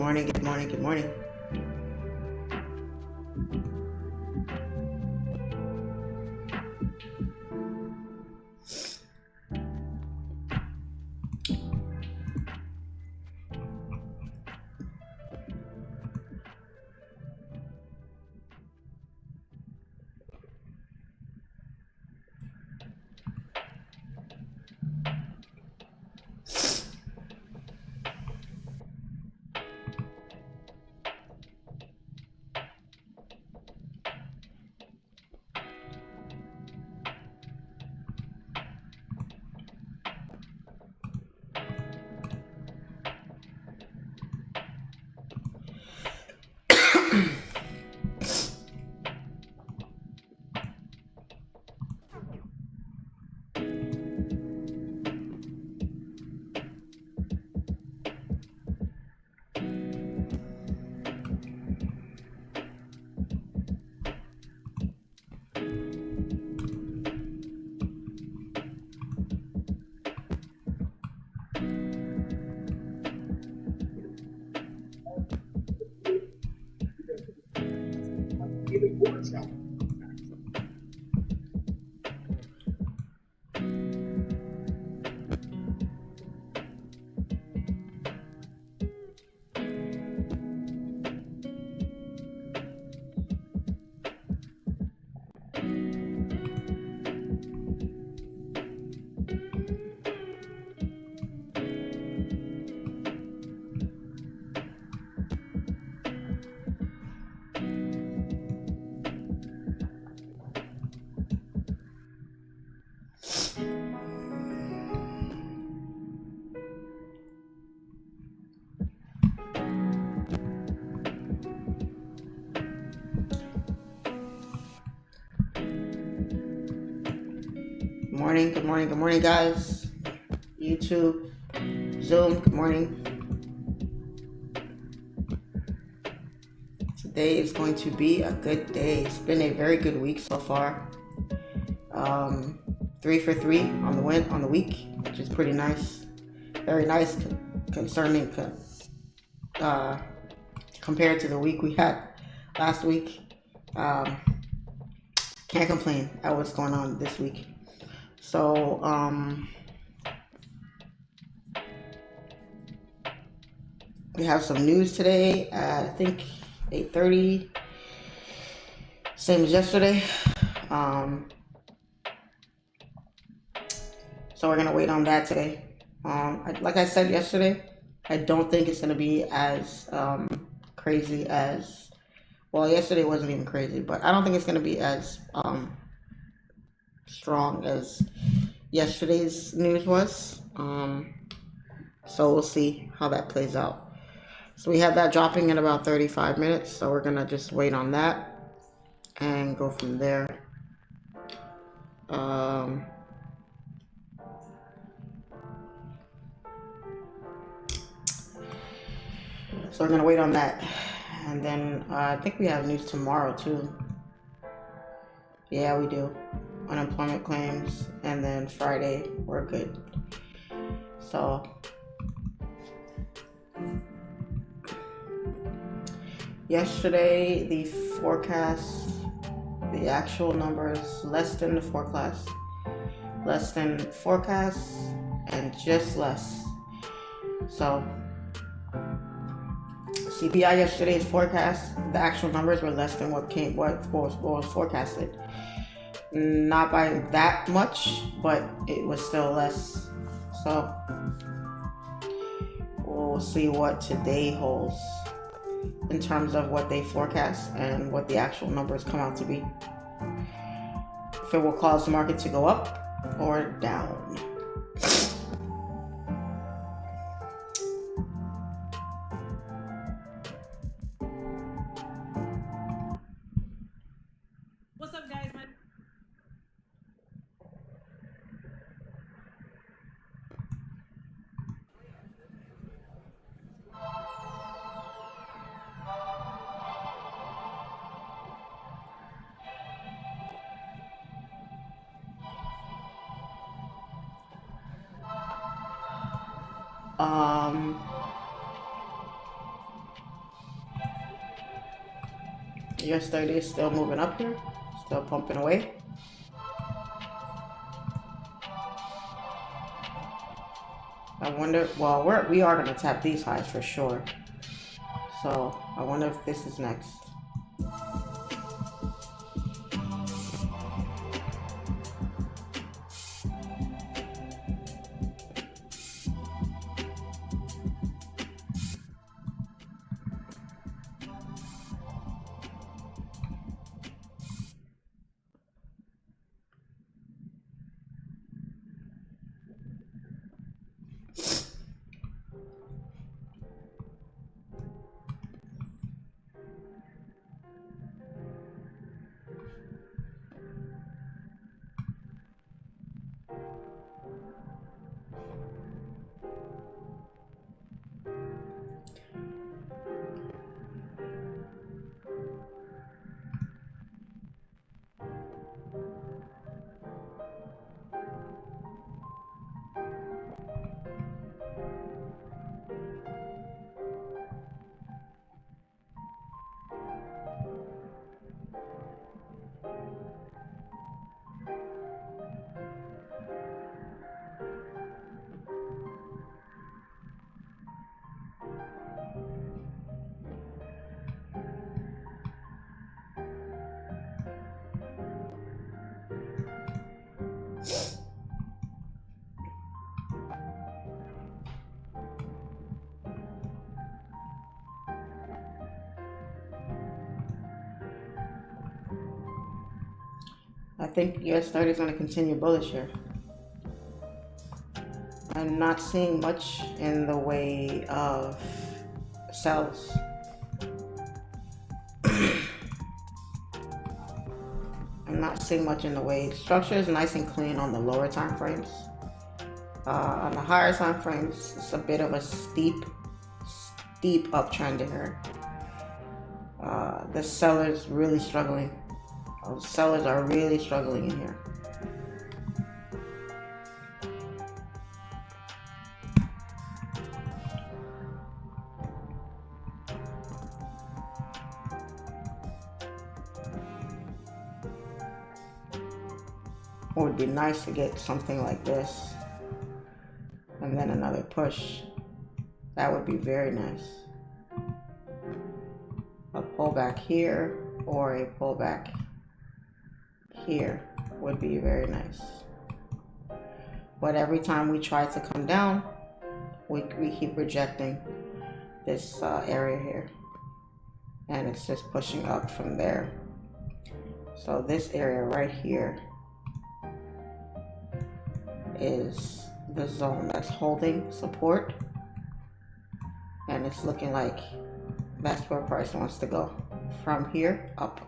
morning, good morning, good morning. Good morning, good morning, guys. YouTube, Zoom, good morning. Today is going to be a good day. It's been a very good week so far. 3 for 3 on the week, which is pretty nice. Very nice, concerning compared to the week we had last week. Can't complain at what's going on this week. So, we have some news today at, I think, 8:30, same as yesterday. So we're gonna wait on that today. Like I said yesterday, I don't think it's gonna be as crazy as, well, yesterday wasn't even crazy, but I don't think it's gonna be as strong as yesterday's news was. So we'll see how that plays out. So we have that dropping in about 35 minutes. So we're gonna just wait on that and go from there. So we're gonna wait on that, and then I think we have news tomorrow too. Yeah, we do. Unemployment claims, and then Friday we're good. So yesterday the forecast, the actual numbers less than the forecast, and just less. So CPI yesterday's forecast, the actual numbers were less than what was forecasted. Not by that much, but it was still less. So we'll see what today holds in terms of what they forecast and what the actual numbers come out to be. If it will cause the market to go up or down. What's up, guys? US30 is still moving up here, still pumping away. I wonder, well, we are going to tap these highs for sure. So I wonder if this is next. I think US30 is going to continue bullish here. I'm not seeing much in the way of sells. I'm not seeing much in the way. Structure is nice and clean on the lower time frames. On the higher time frames, it's a bit of a steep uptrend here. The seller's really struggling. Sellers are really struggling in here. It would be nice to get something like this and then another push. That would be very nice. A pullback here or a pullback here would be very nice. But every time we try to come down, we keep rejecting this area here, and it's just pushing up from there. So this area right here is the zone that's holding support, and it's looking like that's where price wants to go from here up.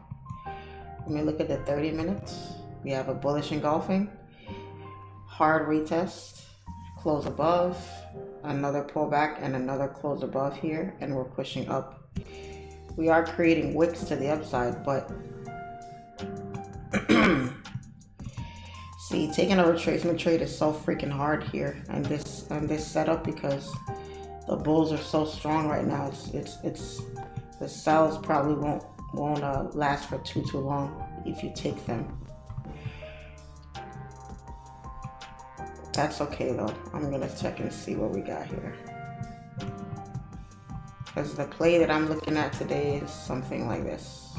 Let me look at the 30 minutes. We have a bullish engulfing, hard retest, close above, another pullback, and another close above here, and we're pushing up. We are creating wicks to the upside, but see, taking a retracement trade is so freaking hard here and this setup, because the bulls are so strong right now. It's the sells probably won't last for too long if you take them. That's okay though. I'm gonna check and see what we got here, because the play that I'm looking at today is something like this.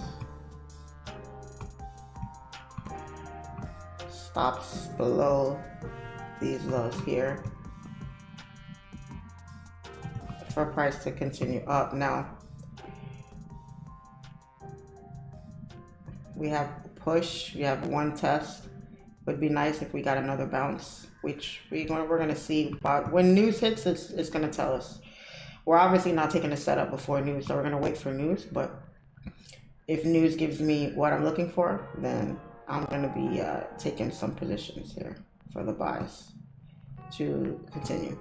Stops below these lows here for price to continue up. Now we have push, we have one test. Would be nice if we got another bounce, which we're gonna see. But when news hits, it's gonna tell us. We're obviously not taking a setup before news, so we're gonna wait for news. But if news gives me what I'm looking for, then I'm gonna be taking some positions here for the buys to continue.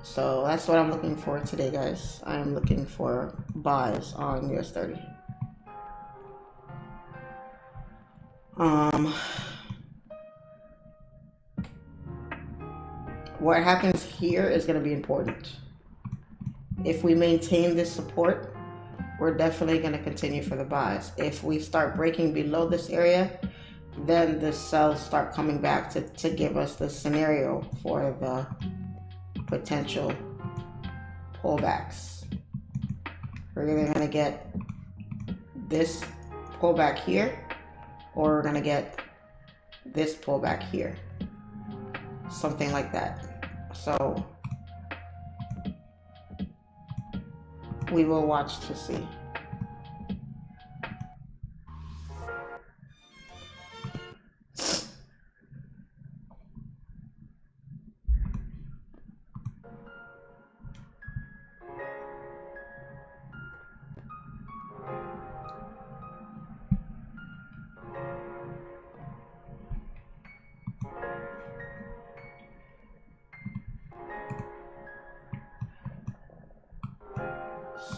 So that's what I'm looking for today, guys. I'm looking for buys on US30. What happens here is going to be important. if we maintain this support, we're definitely going to continue for the buys. If we start breaking below this area, then the sells start coming back to give us the scenario for the potential pullbacks. We're either going to get this pullback here, or we're going to get this pullback here. Something like that. So we will watch to see.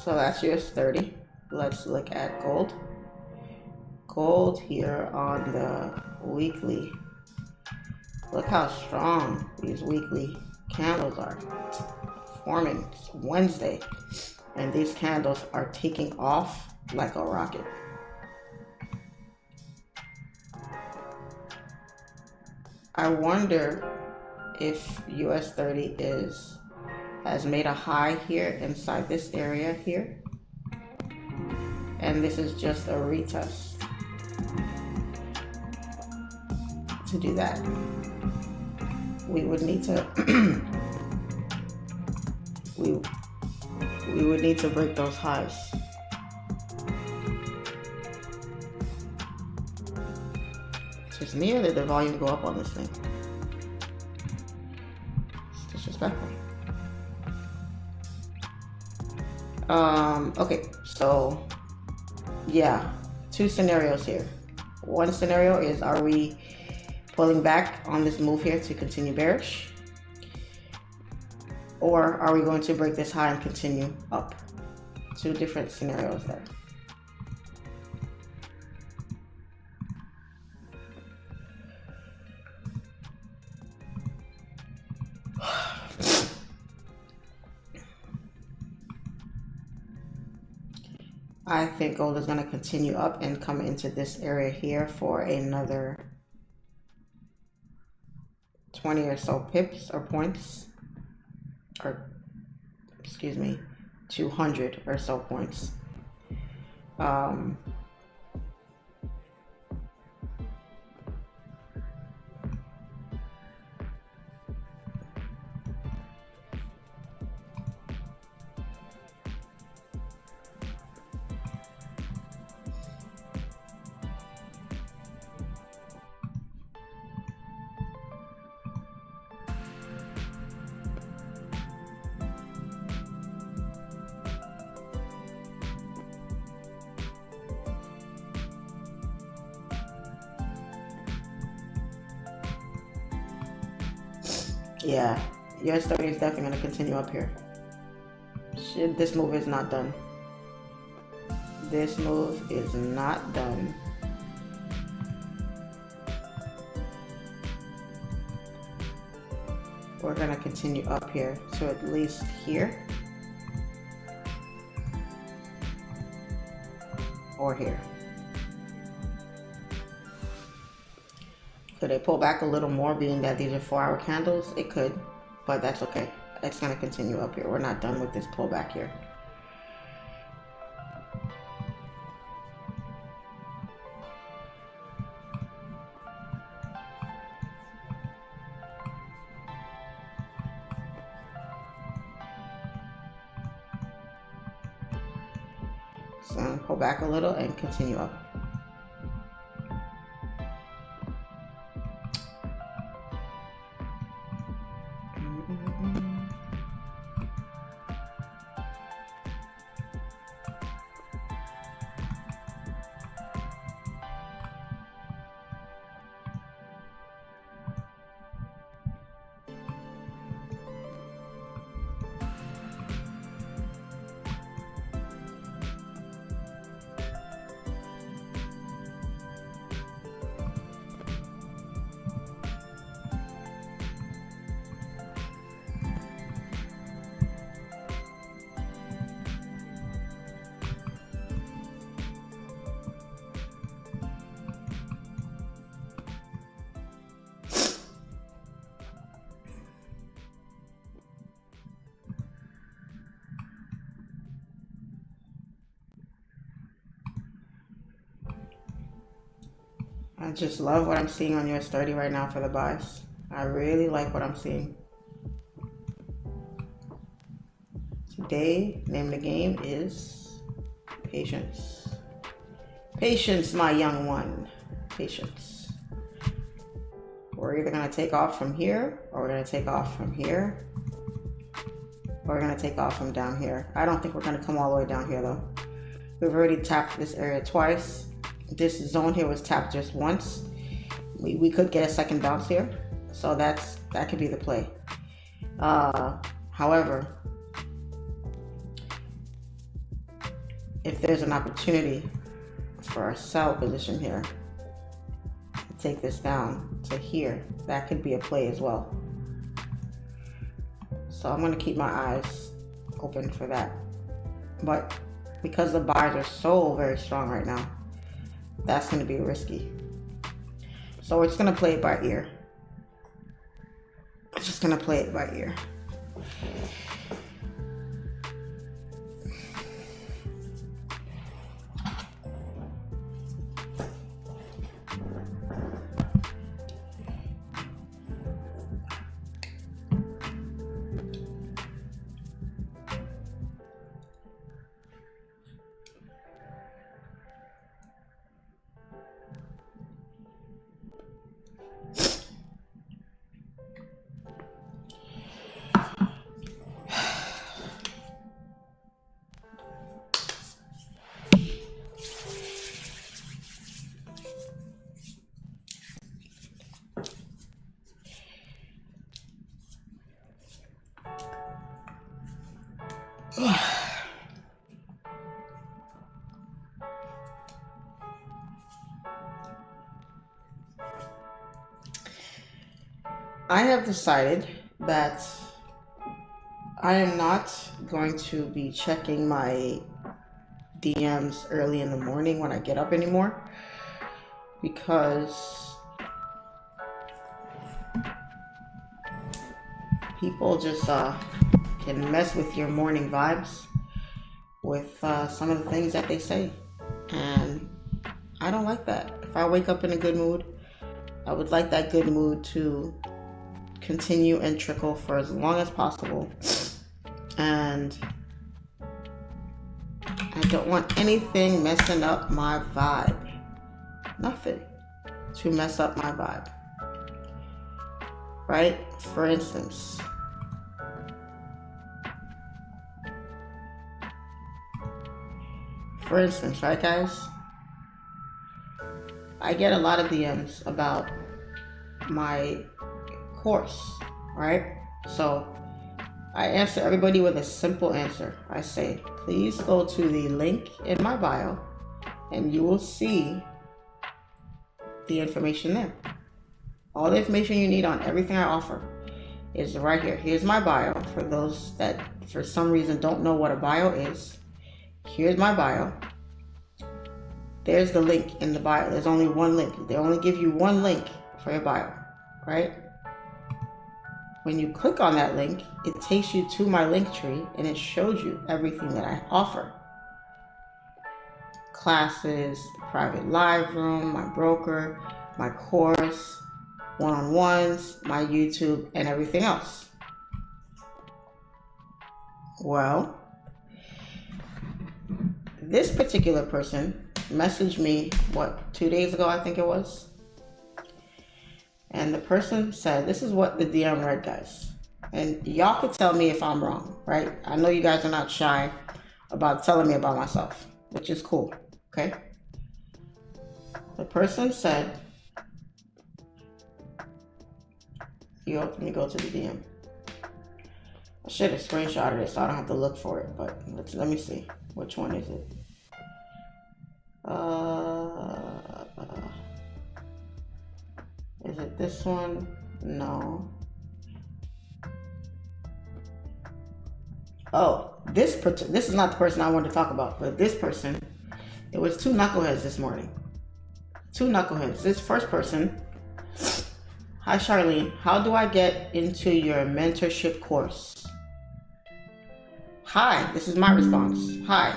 So that's US30. Let's look at gold. Gold here on the weekly. Look how strong these weekly candles are forming. It's Wednesday, and these candles are taking off like a rocket. I wonder if US30 has made a high here inside this area here, and this is just a retest to do that. We would need to we would need to break those highs. It's just me, or did the volume go up on this thing? It's disrespectful. Okay, so yeah, two scenarios here. One scenario is, are we pulling back on this move here to continue bearish? Or are we going to break this high and continue up? Two different scenarios there. I think gold is going to continue up and come into this area here for another 20 or so pips or points, or excuse me, 200 or so points. Yeah, US30 is definitely going to continue up here. This move is not done. This move is not done. We're going to continue up here to at least here. Or here. Could they pull back a little more, being that these are 4-hour candles? It could, but that's okay. It's going to continue up here. We're not done with this pullback here. So pull back a little and continue up. I just love what I'm seeing on US30 right now for the buys. I really like what I'm seeing. Today, name of the game is patience. Patience, my young one. Patience. We're either going to take off from here, or we're going to take off from here, or we're going to take off from down here. I don't think we're going to come all the way down here though. We've already tapped this area twice. This zone here was tapped just once. We could get a second bounce here, so that could be the play. However, if there's an opportunity for a sell position here, take this down to here, that could be a play as well. So I'm going to keep my eyes open for that. But because the buys are so very strong right now, that's going to be risky. So we're just going to play it by ear. Just going to play it by ear. I have decided that I am not going to be checking my DMs early in the morning when I get up anymore, because people just can mess with your morning vibes with some of the things that they say, and I don't like that. If I wake up in a good mood, I would like that good mood to continue and trickle for as long as possible, and I don't want anything messing up my vibe. Nothing to mess up my vibe, right? For instance, right guys, I get a lot of DMs about my course, right? So I answer everybody with a simple answer. I say, please go to the link in my bio and you will see the information there. All the information you need on everything I offer is right here. Here's my bio. For those that for some reason don't know what a bio is, here's my bio. There's the link in the bio. There's only one link. They only give you one link for your bio, right? When you click on that link, it takes you to my link tree and it shows you everything that I offer. Classes, private live room, my broker, my course, one-on-ones, my YouTube, and everything else. Well, this particular person messaged me, 2 days ago, I think it was. And the person said, this is what the DM read, guys. And y'all could tell me if I'm wrong, right? I know you guys are not shy about telling me about myself, which is cool, okay? The person said, let me go to the DM. I should have screenshotted it so I don't have to look for it, but let me see. Which one is it? Is it this one? No. Oh, this is not the person I wanted to talk about, but this person, it was two knuckleheads this morning. Two knuckleheads. This first person, hi Charlene, how do I get into your mentorship course? Hi, this is my response. Hi,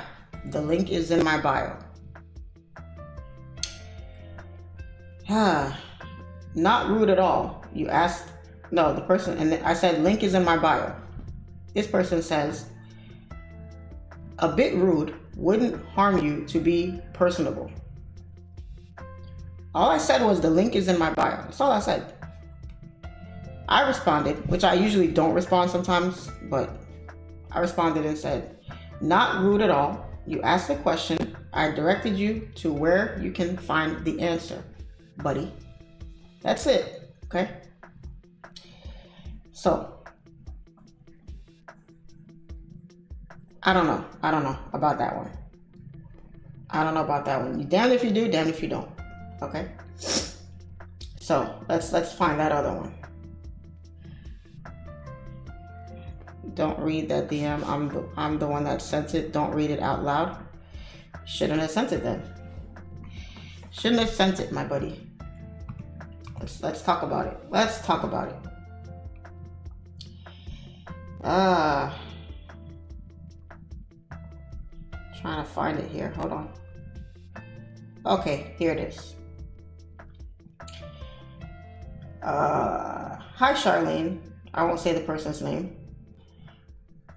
the link is in my bio. Not rude at all. You asked, no, the person, and I said, link is in my bio. This person says, a bit rude, wouldn't harm you to be personable. All I said was the link is in my bio. That's all I said. I responded, which I usually don't respond sometimes, but I responded and said, not rude at all. You asked a question. I directed you to where you can find the answer, buddy. That's it, okay? So, I don't know about that one. I don't know about that one. You damned if you do, damned if you don't, okay? So, let's find that other one. Don't read that DM. I'm the one that sent it. Don't read it out loud. Shouldn't have sent it then. Shouldn't have sent it, my buddy. Let's talk about it. Let's talk about it. Trying to find it here. Hold on. Okay, here it is. Hi, Charlene. I won't say the person's name.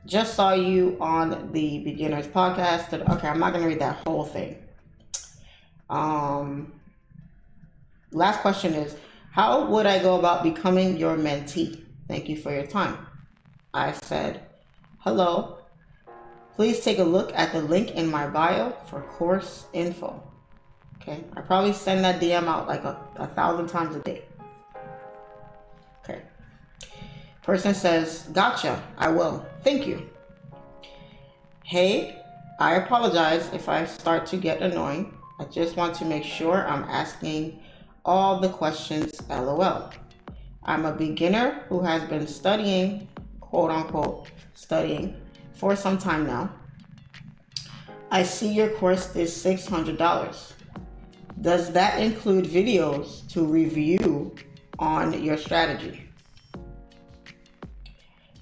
Just saw you on the beginners podcast. Okay, I'm not gonna read that whole thing. Last question is, how would I go about becoming your mentee? Thank you for your time. I said, hello. Please take a look at the link in my bio for course info. Okay, I probably send that DM out like a 1,000 times a day. Okay. Person says, gotcha, I will. Thank you. Hey, I apologize if I start to get annoying. I just want to make sure I'm asking all the questions, LOL. I'm a beginner who has been studying, quote unquote, studying for some time now. I see your course is $600. Does that include videos to review on your strategy?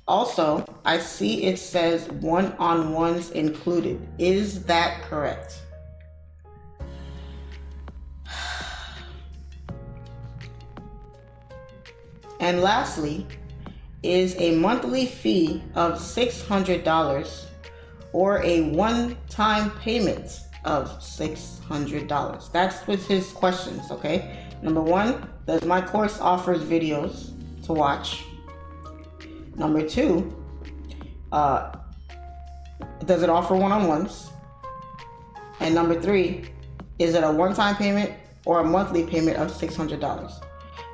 Also, I see it says one-on-ones included. Is that correct? And lastly, is a monthly fee of $600 or a one-time payment of $600? That's with his questions, okay? Number one, does my course offers videos to watch? Number two, does it offer one-on-ones? And number three, is it a one-time payment or a monthly payment of $600?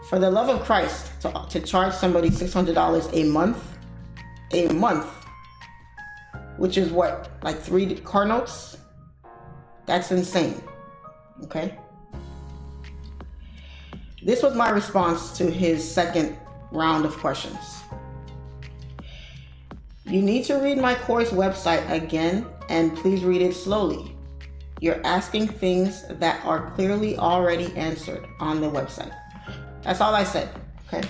For the love of Christ, to charge somebody $600 a month, which is what, like 3 car notes? That's insane, okay? This was my response to his second round of questions. You need to read my course website again, and please read it slowly. You're asking things that are clearly already answered on the website. That's all I said, okay?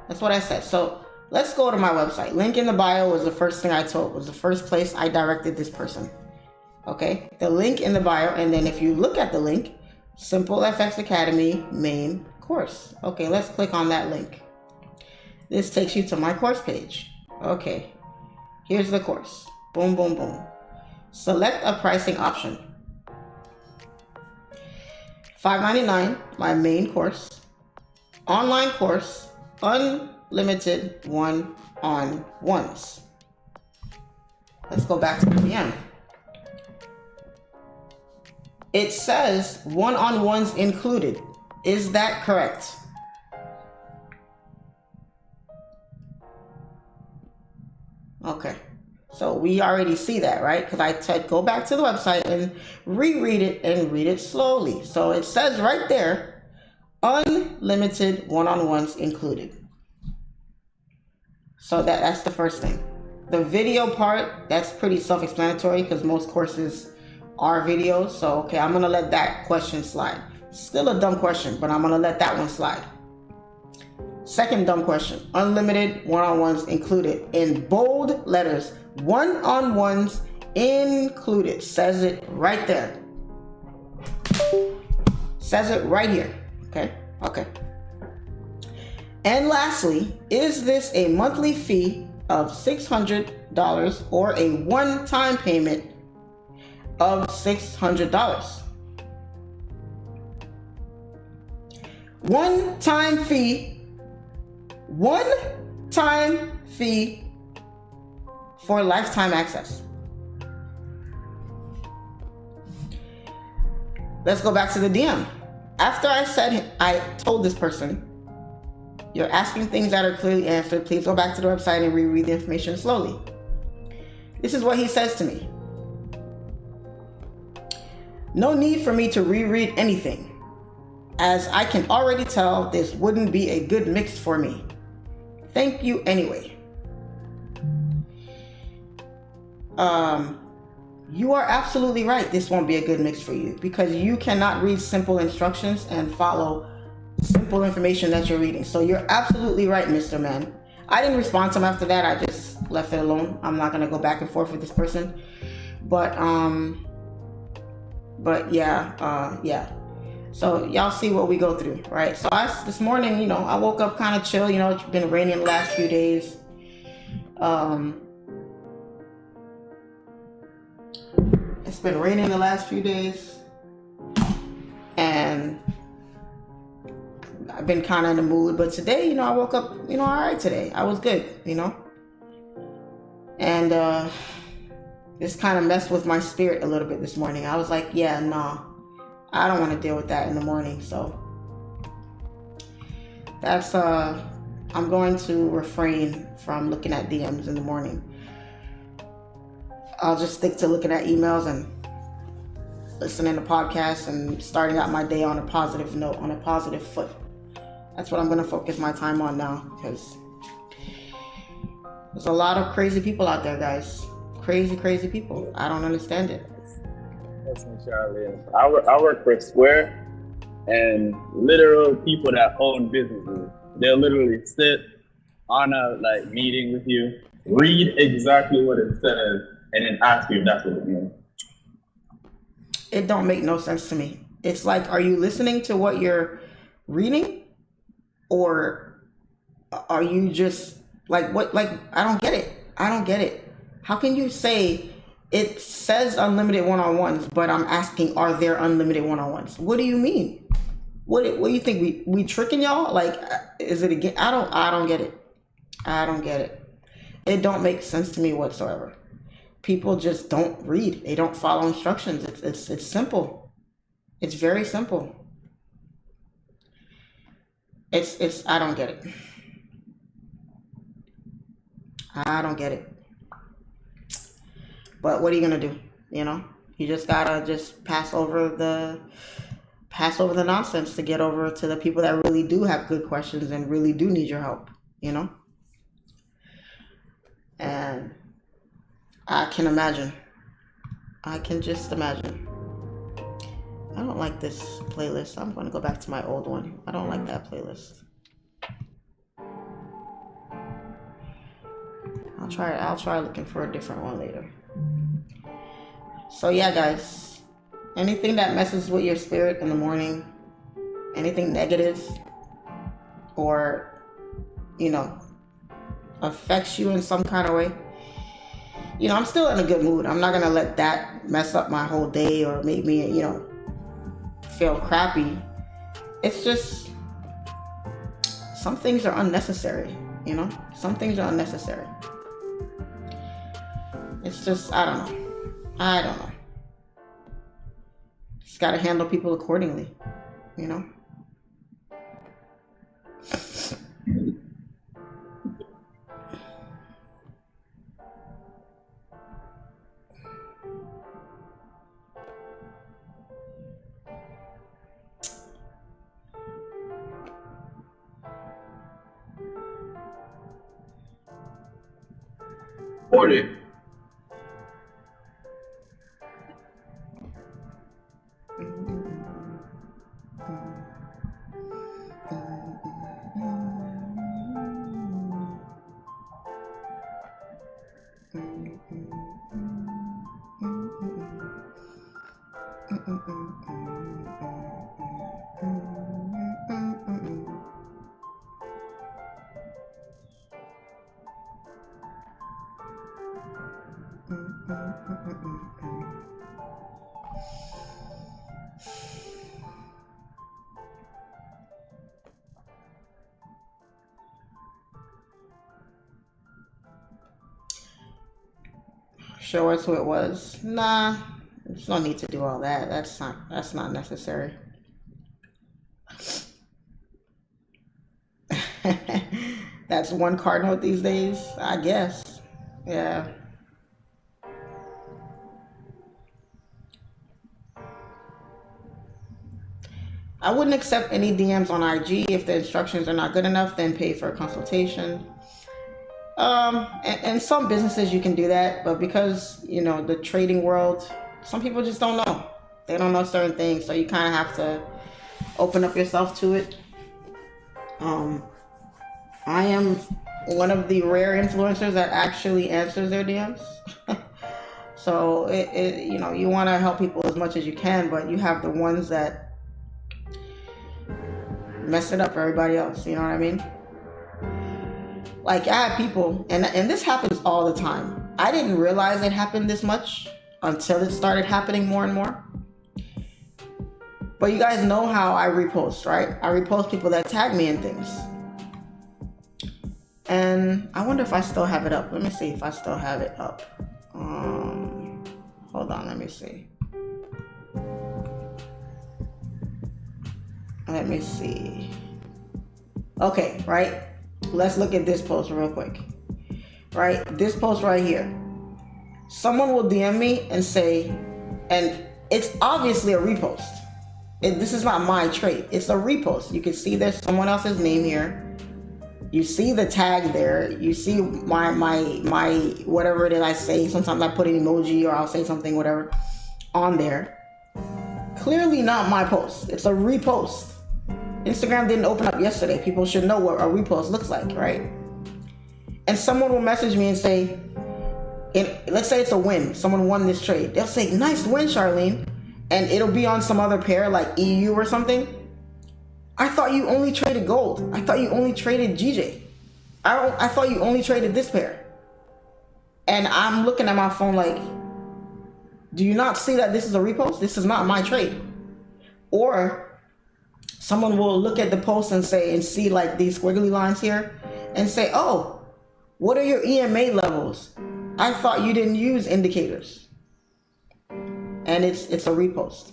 That's what I said. So let's go to my website. Link in the bio was the first thing I told, was the first place I directed this person, okay? The link in the bio, and then if you look at the link, SIMPLEFX Academy main course. Okay, let's click on that link. This takes you to my course page. Okay, here's the course. Boom, boom, boom. Select a pricing option. $5.99, my main course. Online course, unlimited one-on-ones. Let's go back to the DM. It says one-on-ones included. Is that correct? Okay, so we already see that, right? Because I said go back to the website and reread it and read it slowly. So it says right there, unlimited one-on-ones included. So that's the first thing. The video part, that's pretty self-explanatory because most courses are videos. So, okay, I'm going to let that question slide. Still a dumb question, but I'm going to let that one slide. Second dumb question, unlimited one-on-ones included. In bold letters, one-on-ones included. Says it right there. Says it right here. Okay. Okay. And lastly, is this a monthly fee of $600 or a one-time payment of $600? One-time fee for lifetime access. Let's go back to the DM. After I told this person, you're asking things that are clearly answered. Please go back to the website and reread the information slowly. This is what he says to me. No need for me to reread anything, as I can already tell this wouldn't be a good mix for me. Thank you anyway. You are absolutely right. This won't be a good mix for you because you cannot read simple instructions and follow simple information that you're reading. So you're absolutely right, Mr. Man. I didn't respond to him after that. I just left it alone. I'm not gonna go back and forth with this person. But yeah. So y'all see what we go through, right? So this morning, I woke up kind of chill. It's been raining the last few days. It's been raining the last few days, and I've been kind of in the mood. But today, I woke up, all right today. I was good, and this kind of messed with my spirit a little bit this morning. I was like, yeah, nah, I don't want to deal with that in the morning. So that's I'm going to refrain from looking at DMs in the morning. I'll just stick to looking at emails and listening to podcasts and starting out my day on a positive note, on a positive foot. That's what I'm going to focus my time on now, because there's a lot of crazy people out there, guys. Crazy people. I don't understand it. Listen, Charlie, I work for Square, and literal people that own businesses, they'll literally sit on a meeting with you, read exactly what it says, and then ask you if that's what it means. It don't make no sense to me. It's like, are you listening to what you're reading? Or are you just what? I don't get it. How can you say it says unlimited one-on-ones, but I'm asking, are there unlimited one-on-ones? What do you mean? What do you think? We tricking y'all? Is it again? I don't get it. I don't get it. It don't make sense to me whatsoever. People just don't read. They don't follow instructions. It's simple. It's very simple. It's I don't get it. I don't get it. But what are you gonna do? You just gotta just pass over the nonsense to get over to the people that really do have good questions and really do need your help. And I can imagine. I can just imagine. I don't like this playlist. I'm going to go back to my old one. I don't like that playlist. I'll try looking for a different one later. So yeah, guys. Anything that messes with your spirit in the morning, anything negative or, affects you in some kind of way, I'm still in a good mood. I'm not going to let that mess up my whole day or make me, feel crappy. It's just, some things are unnecessary, Some things are unnecessary. It's just, I don't know. Just got to handle people accordingly, Morning. Show us who it was. Nah, there's no need to do all that. That's not necessary. That's one card note these days, I guess. Yeah. I wouldn't accept any DMs on IG. If the instructions are not good enough, then pay for a consultation. And some businesses you can do that, but because, you know, the trading world, some people just don't know. They don't know certain things, so you kind of have to open up yourself to it. I am one of the rare influencers that actually answers their DMs. So you know, you want to help people as much as you can, but you have the ones that mess it up for everybody else. You know what I mean? Like, I have people, and this happens all the time. I didn't realize it happened this much until it started happening more and more. But you guys know how I repost, right? I repost people that tag me in things. And I wonder if I still have it up. Let me see if I still have it up. Hold on, let me see. Let me see. Okay, right? Let's look at this post real quick. Right? This post right here. Someone will DM me and say, and it's obviously a repost. This is not my trade. It's a repost. You can see there's someone else's name here. You see the tag there. You see my whatever it is I say. Sometimes I put an emoji or I'll say something, whatever, on there. Clearly not my post. It's a repost. Instagram didn't open up yesterday. People should know what a repost looks like, right? And someone will message me and say, let's say it's a win. Someone won this trade. They'll say, nice win, Charlene. And it'll be on some other pair like EU or something. I thought you only traded gold. I thought you only traded GJ. I thought you only traded this pair. And I'm looking at my phone like, do you not see that this is a repost? This is not my trade. Or someone will look at the post and say, and see like these squiggly lines here and say, oh, what are your EMA levels? I thought you didn't use indicators. And it's a repost.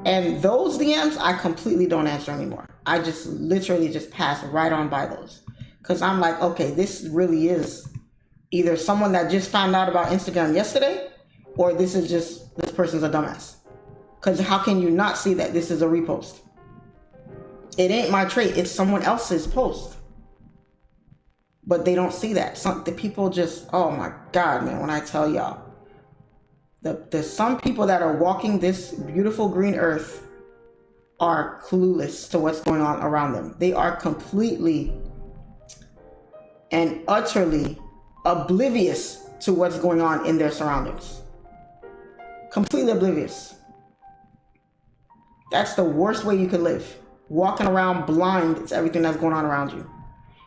And those DMs, I completely don't answer anymore. I just literally just pass right on by those. Because I'm like, okay, this really is either someone that just found out about Instagram yesterday, or this person's a dumbass. Because how can you not see that this is a repost? It ain't my trade. It's someone else's post. But they don't see that. The people just, oh my God, man, when I tell y'all. There's some people that are walking this beautiful green earth are clueless to what's going on around them. They are completely and utterly oblivious to what's going on in their surroundings. Completely oblivious. That's the worst way you could live. Walking around blind to everything that's going on around you.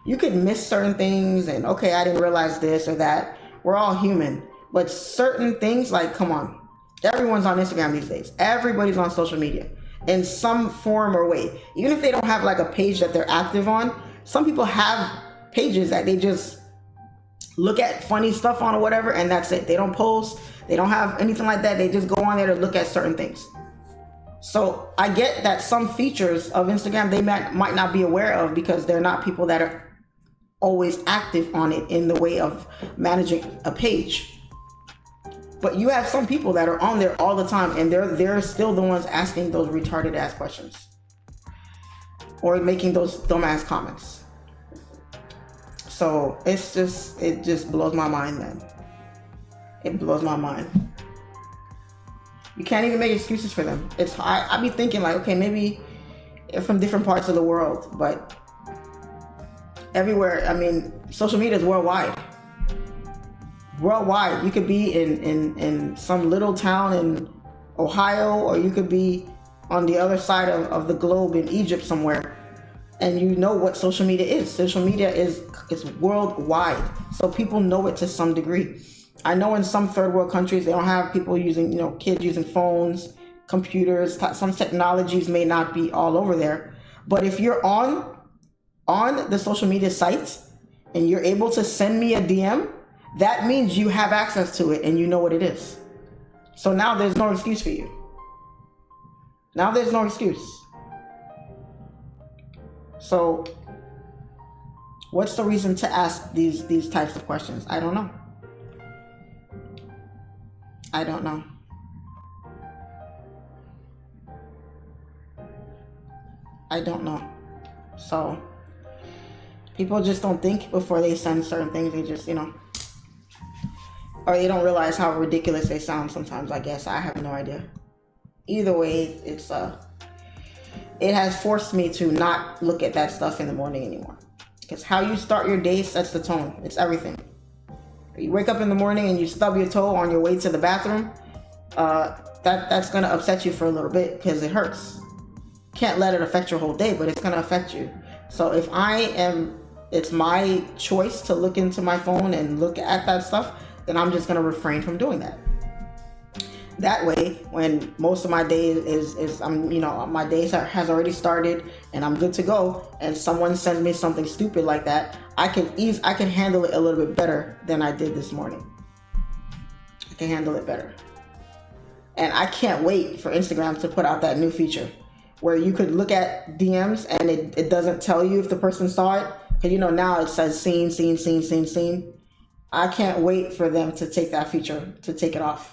You could miss certain things and, okay, I didn't realize this or that. We're all human. But certain things, like, come on. Everyone's on Instagram these days. Everybody's on social media in some form or way. Even if they don't have like a page that they're active on, some people have pages that they just look at funny stuff on or whatever, and that's it. They don't post. They don't have anything like that. They just go on there to look at certain things. So I get that some features of Instagram they might not be aware of because they're not people that are always active on it in the way of managing a page. But you have some people that are on there all the time, and they're still the ones asking those retarded ass questions or making those dumbass comments. So it just blows my mind, man. It blows my mind. You can't even make excuses for them. I be thinking like, okay, maybe they're from different parts of the world, but everywhere. I mean, social media is worldwide. Worldwide, you could be in some little town in Ohio, or you could be on the other side of the globe in Egypt somewhere, and you know what social media is. Social media is worldwide, so people know it to some degree. I know in some third world countries, they don't have people using, kids using phones, computers. Some technologies may not be all over there, but if you're on the social media sites and you're able to send me a DM, that means you have access to it and you know what it is. So now there's no excuse for you. Now there's no excuse. So what's the reason to ask these types of questions? I don't know. I don't know. I don't know. So people just don't think before they send certain things. They just, or they don't realize how ridiculous they sound sometimes, I guess. I have no idea. Either way, it has forced me to not look at that stuff in the morning anymore. Because how you start your day sets the tone. It's everything. You wake up in the morning and you stub your toe on your way to the bathroom, that's going to upset you for a little bit because it hurts. Can't let it affect your whole day, but it's going to affect you. So if it's my choice to look into my phone and look at that stuff, then I'm just going to refrain from doing that. That way, when most of my day my day has already started and I'm good to go, and someone sends me something stupid like that, I can handle it a little bit better than I did this morning. I can handle it better. And I can't wait for Instagram to put out that new feature where you could look at DMs and it doesn't tell you if the person saw it. Because now it says seen. I can't wait for them to take that feature, to take it off.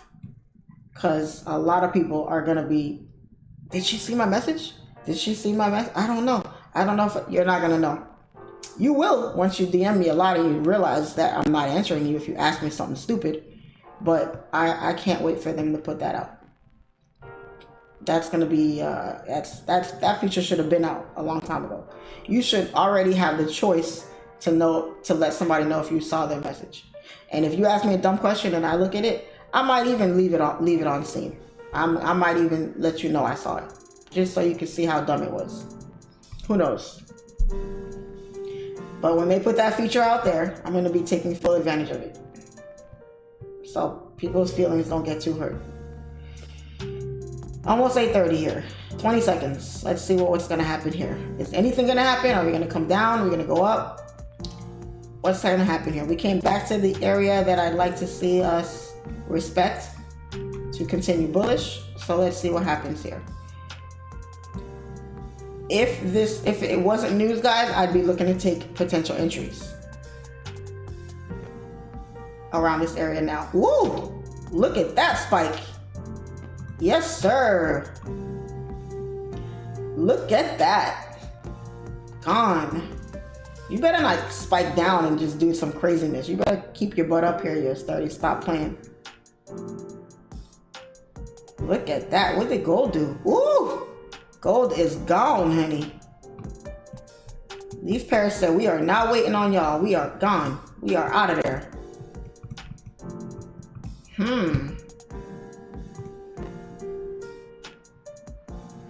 Because a lot of people are going to be, did she see my message? Did she see my message? I don't know. I don't know if you're not going to know. You will once you DM me a lot and you realize that I'm not answering you if you ask me something stupid. But I can't wait for them to put that out. That's going to be, that feature should have been out a long time ago. You should already have the choice to let somebody know if you saw their message. And if you ask me a dumb question and I look at it, I might even leave it on scene. I might even let you know I saw it, just so you can see how dumb it was. Who knows? But when they put that feature out there, I'm going to be taking full advantage of it, so people's feelings don't get too hurt. Almost 8:30 here. 20 seconds. Let's see what's going to happen here. Is anything going to happen? Are we going to come down? Are we going to go up? What's going to happen here? We came back to the area that I'd like to see us respect to continue bullish. So let's see what happens here. If it wasn't news, guys, I'd be looking to take potential entries around this area now. Woo! Look at that spike. Yes, sir. Look at that. Gone. You better not spike down and just do some craziness. You better keep your butt up here, US30. Stop playing. Look at that. What did gold do? Ooh! Gold is gone, honey. These pairs said, we are not waiting on y'all. We are gone. We are out of there.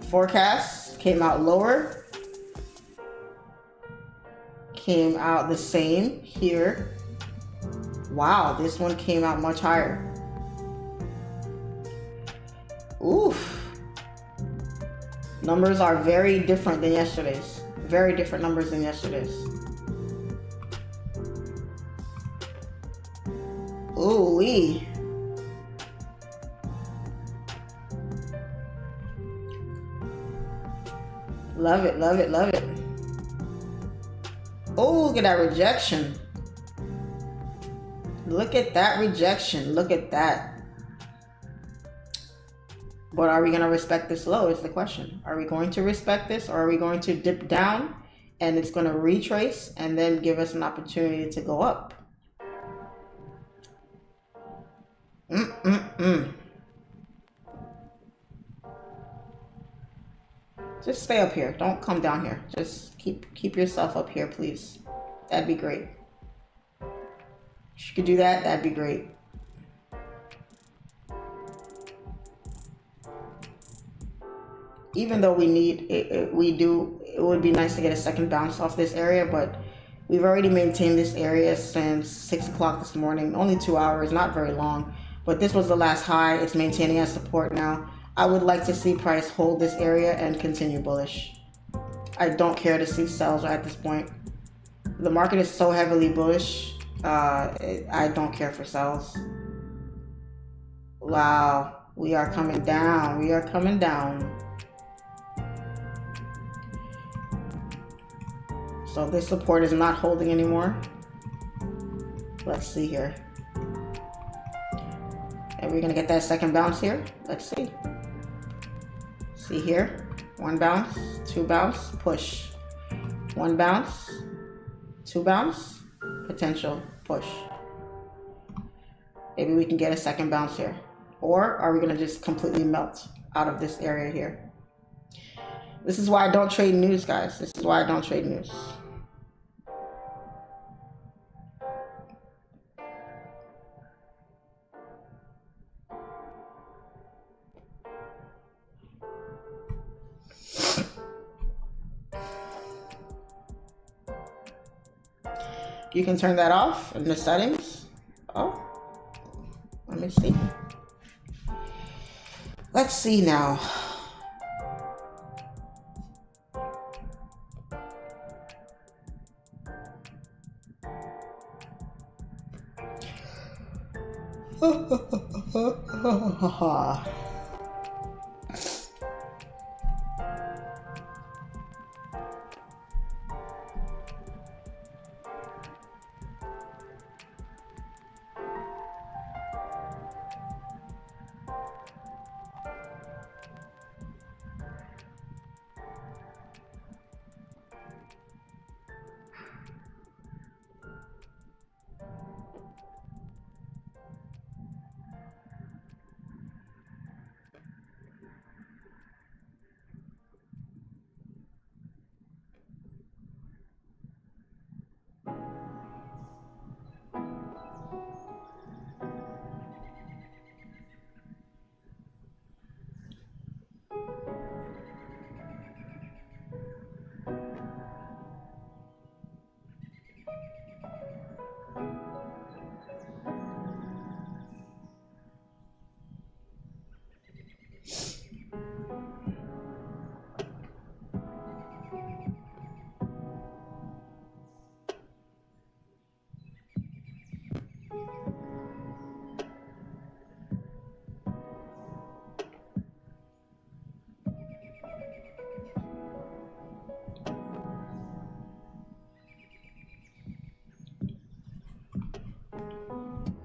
Forecast came out lower. Came out the same here. Wow, this one came out much higher. Oof. Numbers are very different than yesterday's. Very different numbers than yesterday's. Ooh-wee. Love it, love it, love it. Oh, look at that rejection. Look at that rejection. Look at that. But are we going to respect this low is the question. Are we going to respect this, or are we going to dip down and it's going to retrace and then give us an opportunity to go up? Just stay up here. Don't come down here. Just keep yourself up here, please. That'd be great. If you could do that, that'd be great. even though we need it, it would be nice to get a second bounce off this area, but we've already maintained this area since 6 o'clock this morning, only 2 hours, not very long, but this was the last high. It's maintaining as support now. I would like to see price hold this area and continue bullish. I don't care to see sells at this point. The market is so heavily bullish. I don't care for sells. Wow, we are coming down. We are coming down. So this support is not holding anymore. Let's see here. Are we gonna get that second bounce here? Let's see. See here, 1 bounce, 2 bounce, push. 1 bounce, 2 bounce, potential push. Maybe we can get a second bounce here. Or are we gonna just completely melt out of this area here? This is why I don't trade news, guys. This is why I don't trade news. You can turn that off in the settings. Oh, let me see. Let's see now.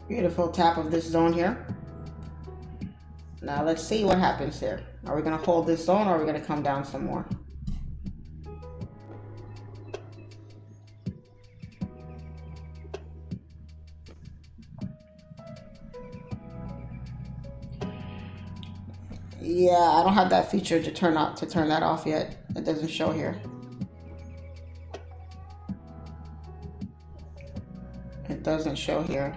Beautiful tap of this zone here. Now let's see what happens here. Are we gonna hold this zone or are we gonna come down some more? Yeah, I don't have that feature to turn that off yet. It doesn't show here. It doesn't show here.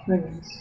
Nice.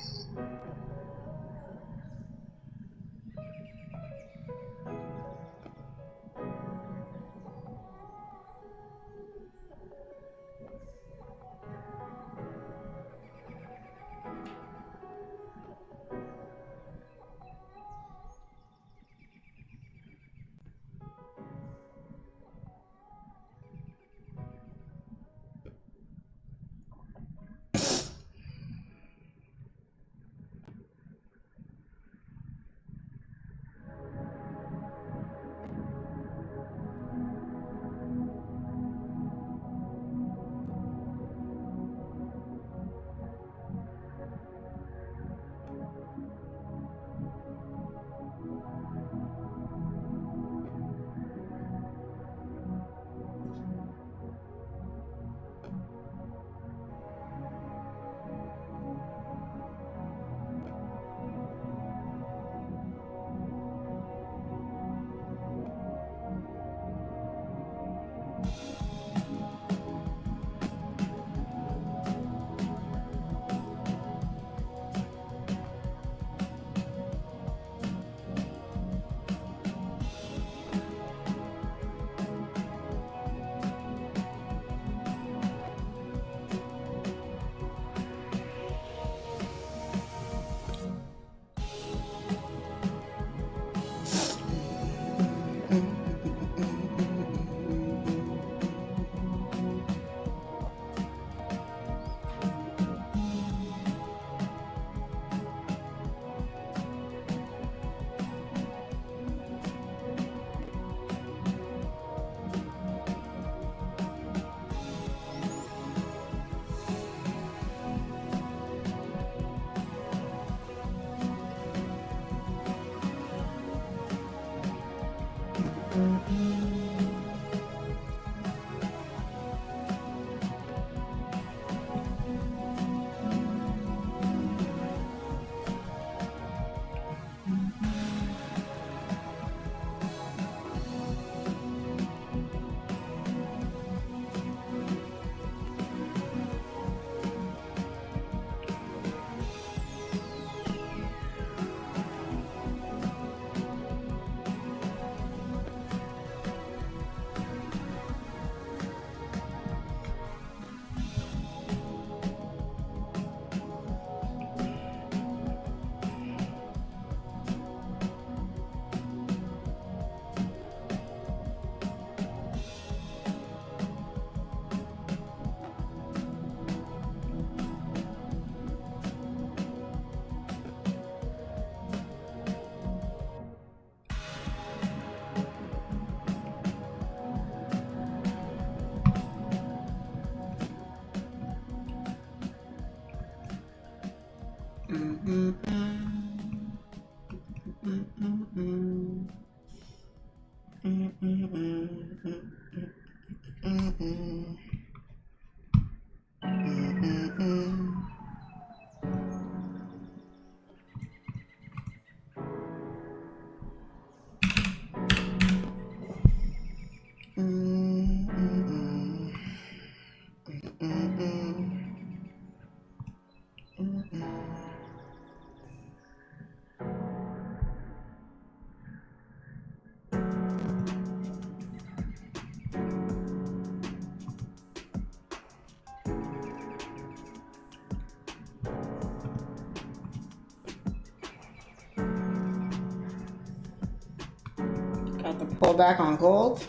Got the pullback on gold.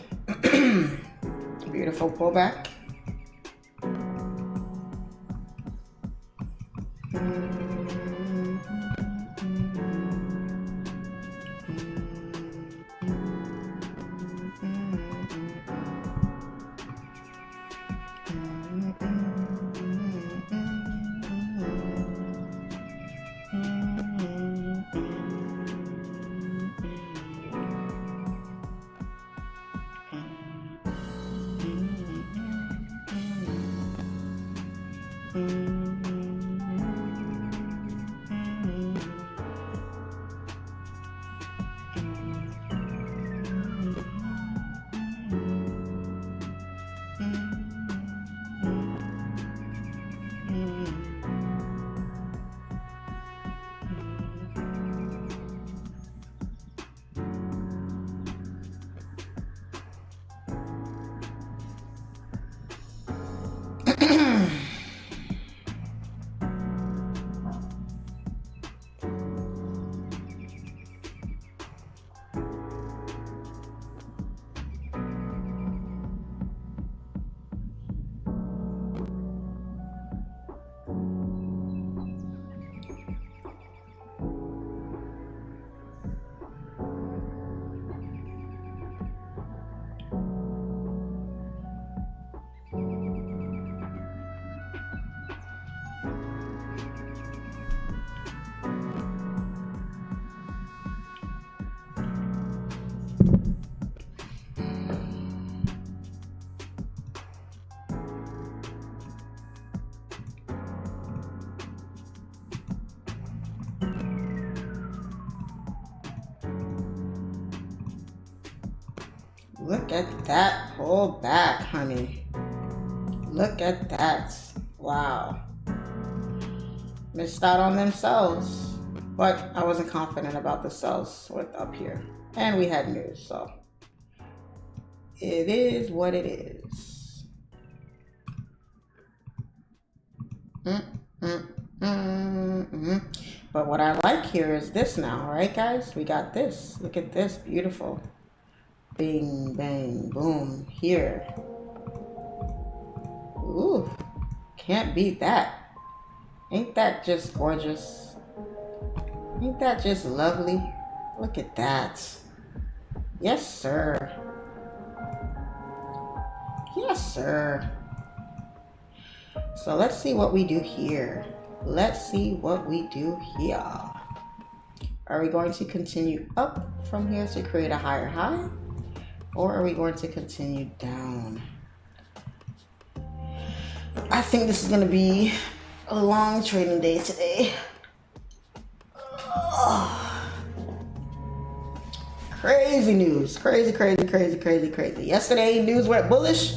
Beautiful pullback. Look at that pullback, honey. Look at that. Wow. Missed out on them sells, but I wasn't confident about the sells with up here. And we had news, so it is what it is. But what I like here is this now, right, guys? We got this. Look at this. Beautiful. Bing, bang, boom. Here. Ooh. Can't beat that. Ain't that just gorgeous? Ain't that just lovely? Look at that. Yes, sir. Yes, sir. So let's see what we do here. Let's see what we do here. Are we going to continue up from here to create a higher high? Or are we going to continue down? I think this is going to be a long trading day today. Crazy news. Crazy. Yesterday, news went bullish.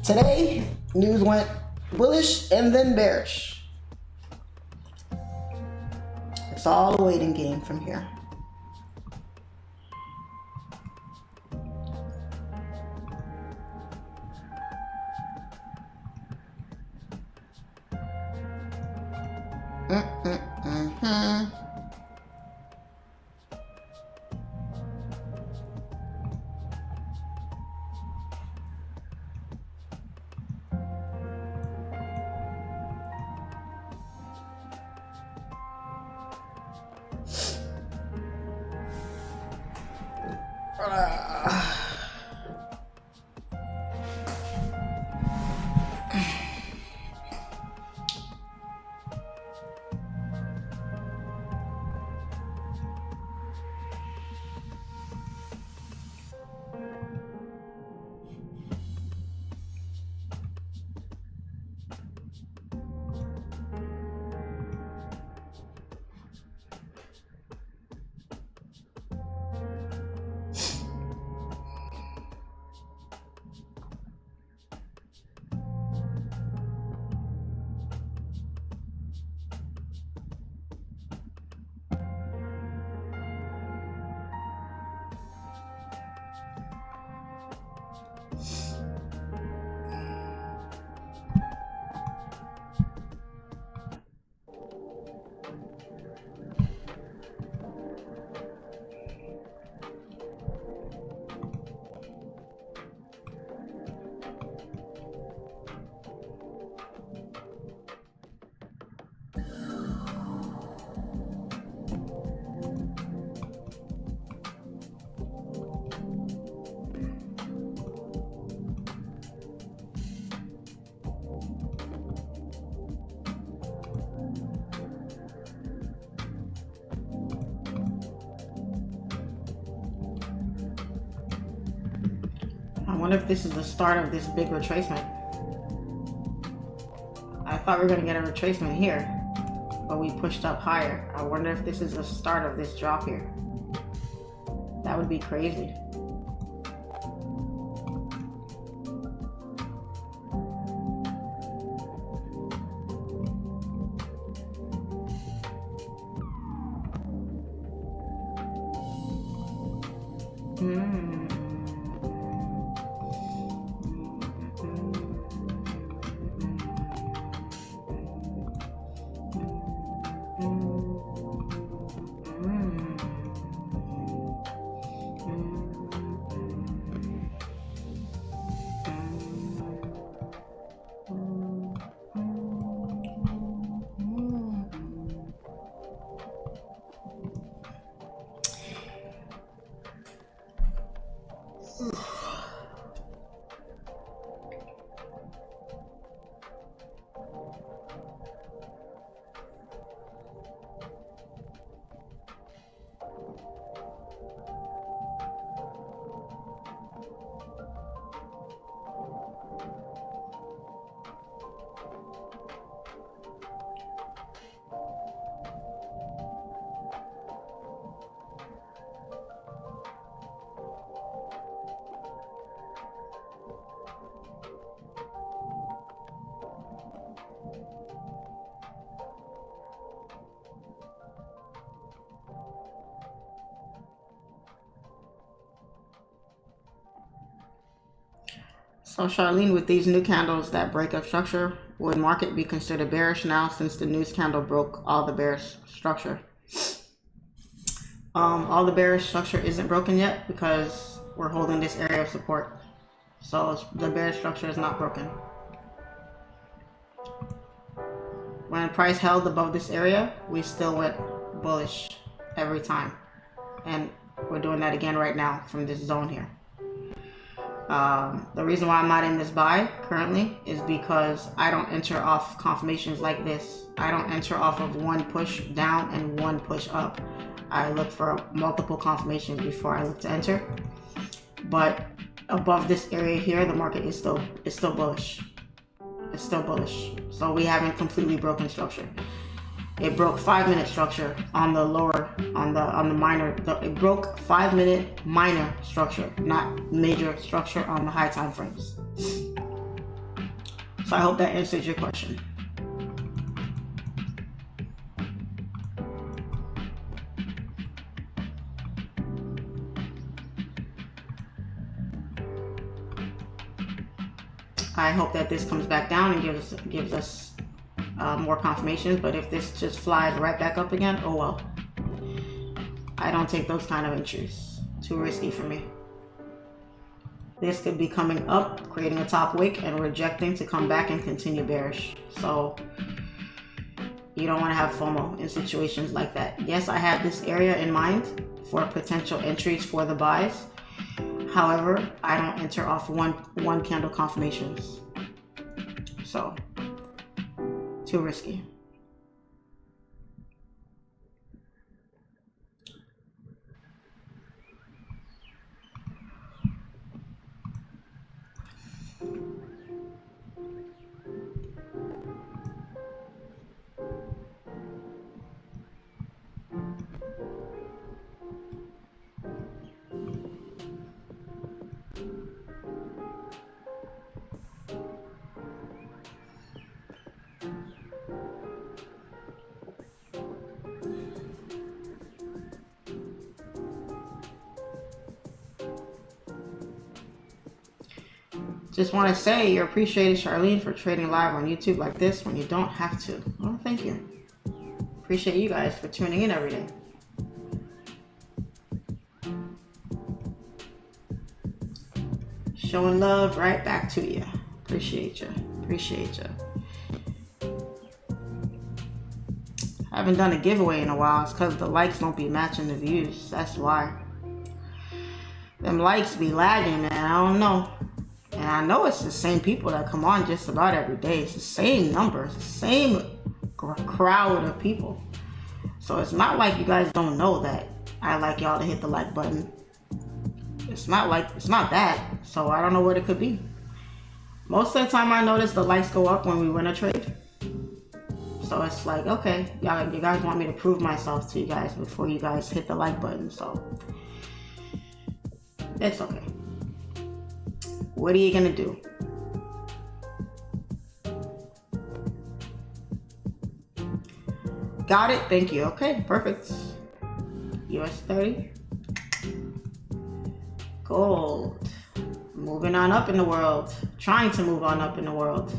Today, news went bullish and then bearish. It's all a waiting game from here. wonder if this is the start of this big retracement. I thought we were going to get a retracement here, but we pushed up higher. I wonder if this is the start of this drop here. That would be crazy. So Charlene, with these new candles that break up structure, would market be considered bearish now since the news candle broke all the bearish structure? All the bearish structure isn't broken yet because we're holding this area of support. So the bearish structure is not broken. When price held above this area, we still went bullish every time. And we're doing that again right now from this zone here. The reason why I'm not in this buy currently is because I don't enter off confirmations like this. I don't enter off of one push down and one push up. I look for multiple confirmations before I look to enter. But above this area here, the market is still bullish. It's still bullish. So we haven't completely broken structure. It broke 5-minute structure on the lower, on the minor. It broke 5-minute minor structure, not major structure on the high time frames. So I hope that answers your question. I hope that this comes back down and gives us more confirmations, but if this just flies right back up again, oh well. I don't take those kind of entries. Too risky for me. This could be coming up, creating a top wick and rejecting to come back and continue bearish. So you don't want to have FOMO in situations like that. Yes, I have this area in mind for potential entries for the buys. However, I don't enter off one candle confirmations. So too risky. Just want to say you're appreciated, Charlene, for trading live on YouTube like this when you don't have to. Oh, thank you. Appreciate you guys for tuning in every day. Showing love right back to you. Appreciate you. Appreciate you. I haven't done a giveaway in a while. It's because the likes don't be matching the views. That's why. Them likes be lagging, man. I don't know. And I know it's the same people that come on just about every day. It's the same numbers, the same crowd of people. So it's not like you guys don't know that I like y'all to hit the like button. it's not that. So I don't know what it could be. Most of the time I notice the likes go up when we win a trade. So it's like, okay, you guys want me to prove myself to you guys before you guys hit the like button. So it's okay. What are you gonna do? Got it. Thank you. Okay, perfect. US30. Gold. Moving on up in the world. Trying to move on up in the world.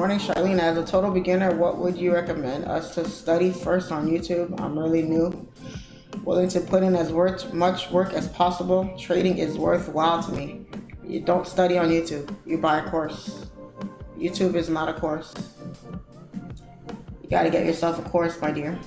morning, Charlene. As a total beginner, what would you recommend us to study first on YouTube? I'm really new. Willing to put in as much work as possible. Trading is worthwhile to me. You don't study on YouTube. You buy a course. YouTube is not a course. You gotta get yourself a course, my dear.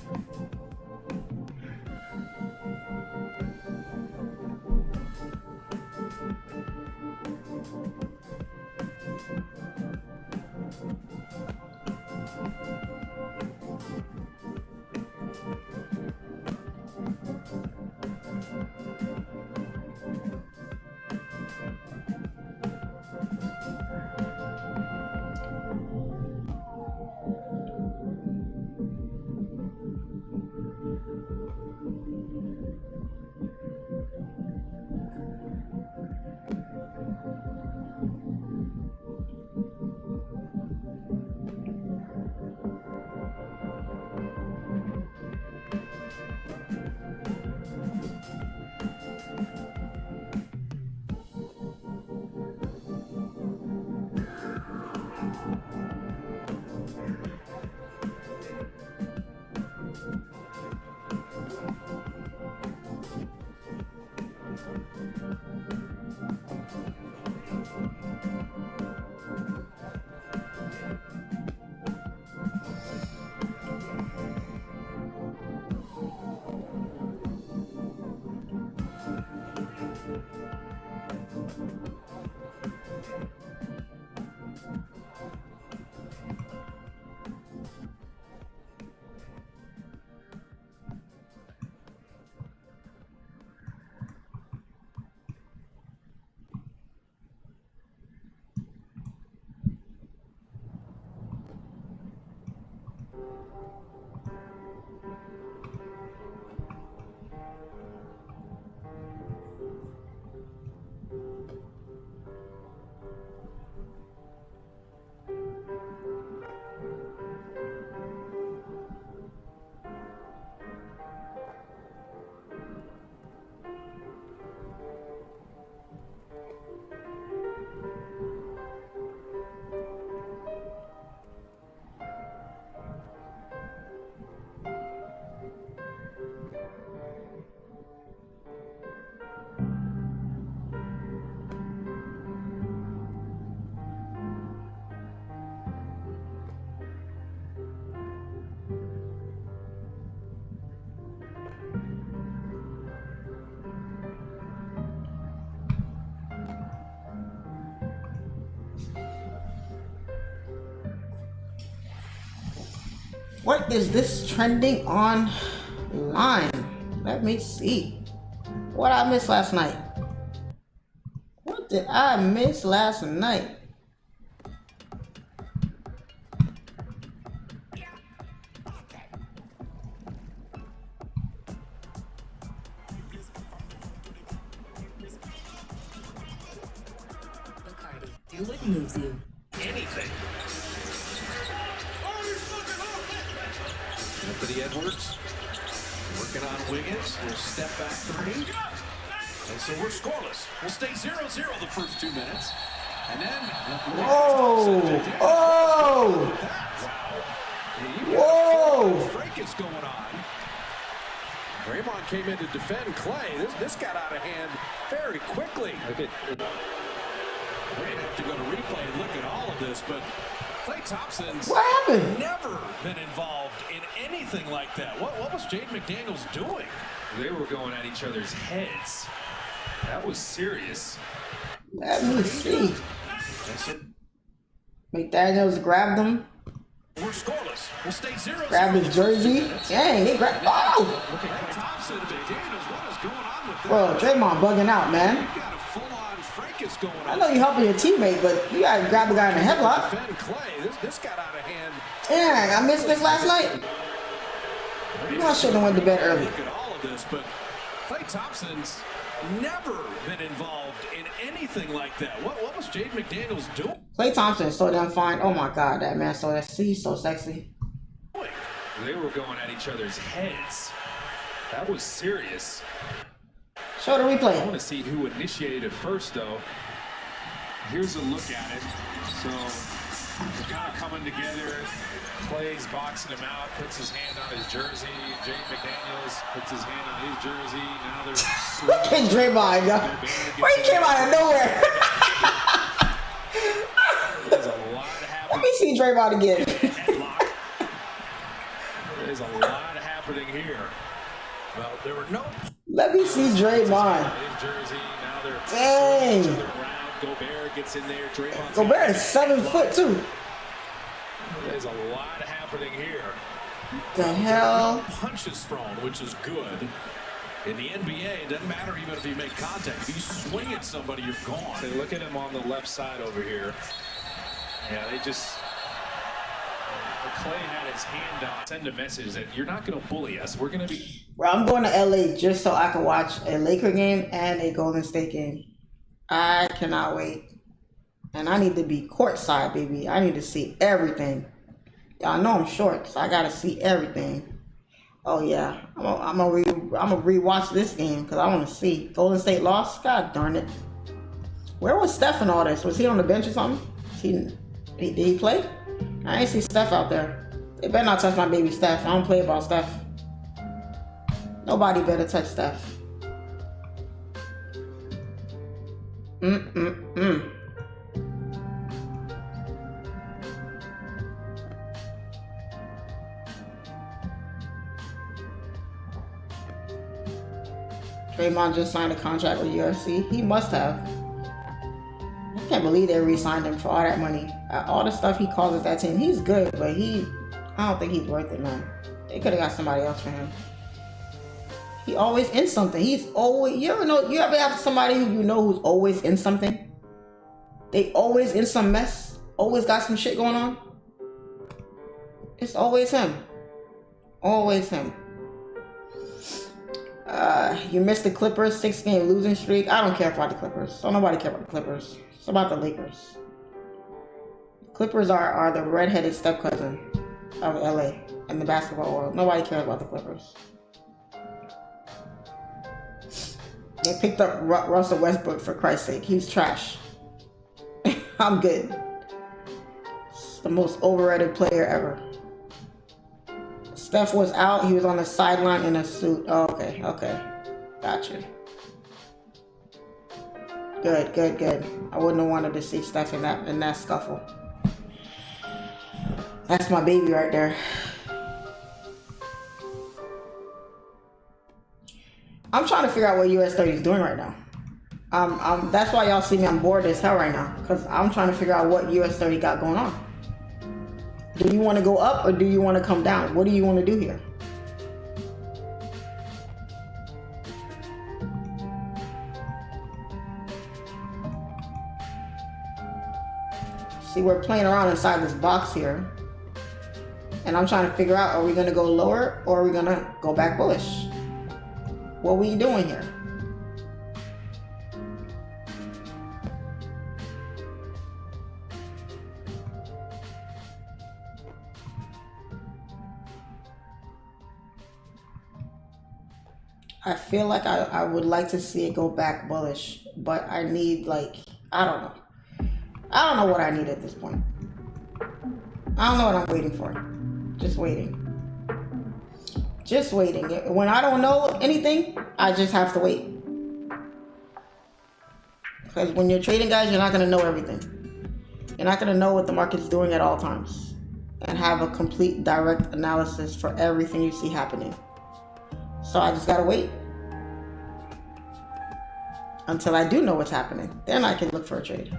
What is this trending online? Let me see. What I missed last night? What did I miss last night? Do what moves you. Anything. Anthony Edwards working on Wiggins. We'll step back three. And so we're scoreless. We'll stay 0-0 the first 2 minutes. And then... Whoa! Oh! Whoa! Fracas going on. Draymond came in to defend Clay. This got out of hand very quickly. We're going to have to go to replay and look at all of this, but Klay Thompson's What happened? never been involved in anything like that. What was Jaden McDaniels doing? They were going at each other's heads. That was serious. Let me see. McDaniels grabbed him. We're scoreless. We'll stay 0-0. Grabbed his jersey. Dang, he grabbed. Oh! Klay Thompson and McDaniels, what is going on with that? Bro, Draymond bugging out, man. You've got a full-on fracas going on. I know you're helping your teammate, but you gotta grab the guy in the headlock. Defend Clay. This got out of hand. Dang, I missed this last night. You know I shouldn't have went to bed early. Look at all of this, but Klay Thompson's never been involved in anything like that. What was Jaden McDaniels doing? Klay Thompson is so damn fine. Oh my god, that man he's so sexy. They were going at each other's heads. That was serious. Show the I replay. want to see who initiated it first, though. Here's a look at it. So They're kind of coming together. Clay's boxing him out, puts his hand on his jersey. Jay McDaniels puts his hand on his jersey. Now they're Look at Draymond, yo. Where he came out of nowhere. There's a lot happening. Let me see Draymond again. There's a lot happening here. Well, there were no. Let me see Draymond. His jersey. Now they're Dang. each other around. Gobert gets in there. Draymond's Gobert is 7 foot too. There's a lot happening here. The hell? Punches thrown, which is good. In the NBA, it doesn't matter even if you make contact. If you swing at somebody, you're gone. So look at him on the left side over here. Yeah, they just. Clay had his hand out. Send a message that you're not going to bully us. We're going to be. Bro, I'm going to LA just so I can watch a Laker game and a Golden State game. I cannot wait. And I need to be courtside, baby. I need to see everything. Y'all know I'm short, so I got to see everything. Oh, yeah. I'm gonna rewatch this game because I want to see. Golden State lost? God darn it. Where was Steph in all this? Was he on the bench or something? Did he play? I ain't see Steph out there. They better not touch my baby Steph. I don't play about Steph. Nobody better touch Steph. Draymond just signed a contract with UFC. He must have. I can't believe they re-signed him for all that money. All the stuff he causes that team. He's good, but I don't think he's worth it, man. They could have got somebody else for him. He always in something. He's always. You ever have somebody who you know who's always in something? They always in some mess. Always got some shit going on. It's always him. Always him. You missed the Clippers 6-game losing streak. I don't care about the Clippers. Don't nobody care about the Clippers. It's about the Lakers. Clippers are the redheaded step cousin of LA in the basketball world. Nobody cares about the Clippers. They picked up Russell Westbrook for Christ's sake. He's trash. I'm good. It's the most overrated player ever. Steph was out. He was on the sideline in a suit. Oh, okay. Gotcha. Good. I wouldn't have wanted to see Steph in that scuffle. That's my baby right there. I'm trying to figure out what US30 is doing right now. That's why y'all see me on board as hell right now, because I'm trying to figure out what US30 got going on. Do you want to go up or do you want to come down? What do you want to do here? See, we're playing around inside this box here. And I'm trying to figure out, are we going to go lower or are we going to go back bullish? What are we doing here? I feel like I would like to see it go back bullish, but I need, like, I don't know. I don't know what I need at this point. I don't know what I'm waiting for. Just waiting. Just waiting. When I don't know anything, I just have to wait. Because when you're trading, guys, you're not going to know everything. You're not going to know what the market's doing at all times and have a complete direct analysis for everything you see happening. So I just gotta wait until I do know what's happening. Then I can look for a trade.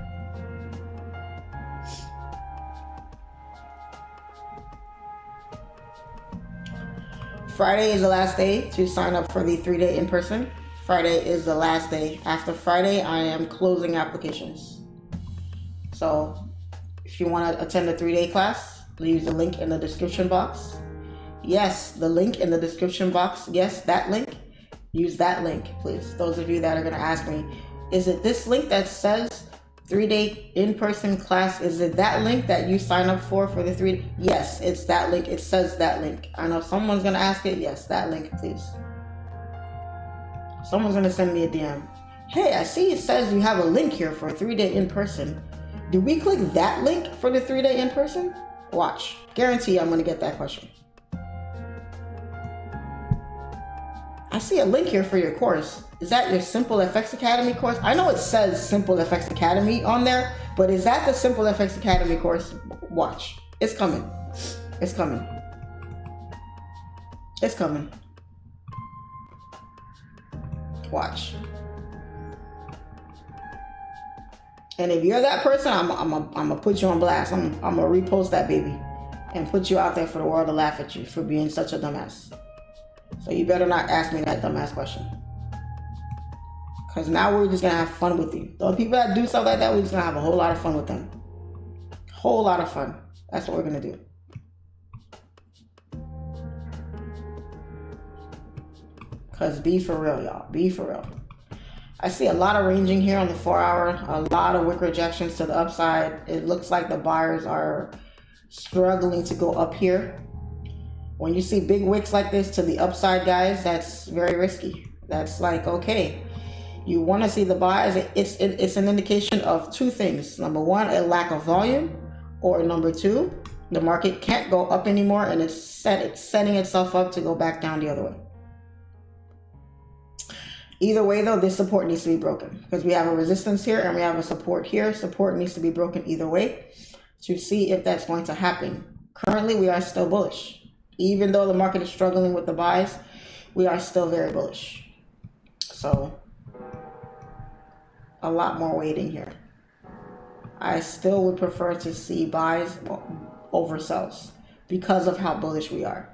Friday is the last day to sign up for the 3-day in-person. Friday is the last day. After Friday, I am closing applications. So if you want to attend the 3-day class, use the link in the description box. Yes, the link in the description box. Yes, that link. Use that link, please. Those of you that are going to ask me, is it this link that says 3-day in-person class? Is it that link that you sign up for the 3? Yes, it's that link. It says that link. I know someone's going to ask it. Yes, that link, please. Someone's going to send me a DM. Hey, I see it says you have a link here for a 3-day in-person. Did we click that link for the 3-day in person? Watch. Guarantee I'm going to get that question. I see a link here for your course. Is that your SIMPLEFX Academy course? I know it says SIMPLEFX Academy on there, but is that the SIMPLEFX Academy course? Watch. It's coming. It's coming. It's coming. Watch. And if you're that person, I'm gonna put you on blast. I'm gonna repost that baby and put you out there for the world to laugh at you for being such a dumbass. So you better not ask me that dumbass question. Because now we're just gonna have fun with you. The people that do stuff like that, we're just gonna have a whole lot of fun with them. Whole lot of fun. That's what we're gonna do. Because be for real, y'all. Be for real. I see a lot of ranging here on the 4-hour. A lot of wick rejections to the upside. It looks like the buyers are struggling to go up here. When you see big wicks like this to the upside, guys, that's very risky. That's like, okay, you want to see the buys. It's an indication of two things. Number one, a lack of volume, or number two, the market can't go up anymore and it's setting itself up to go back down the other way. Either way, though, this support needs to be broken because we have a resistance here and we have a support here. Support needs to be broken either way to see if that's going to happen. Currently, we are still bullish. Even though the market is struggling with the buys, we are still very bullish. So, a lot more waiting here. I still would prefer to see buys over sells because of how bullish we are.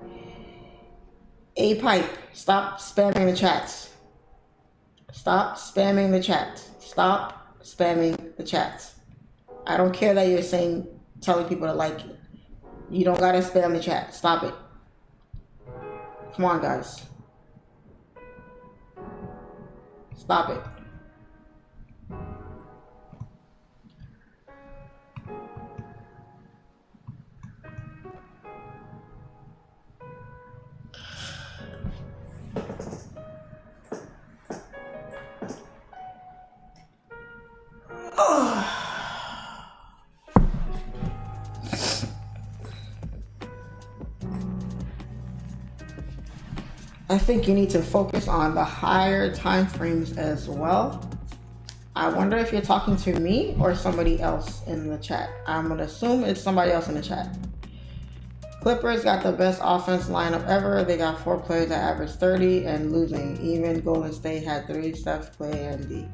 A pipe, stop spamming the chats. Stop spamming the chat. Stop spamming the chat. I don't care that you're telling people to like it. You don't gotta spam the chat. Stop it. Come on, guys. Stop it. I think you need to focus on the higher time frames as well. I wonder if you're talking to me or somebody else in the chat. I'm going to assume it's somebody else in the chat. Clippers got the best offense lineup ever. They got 4 players that average 30 and losing. Even Golden State had 3, Steph, Clay, and D.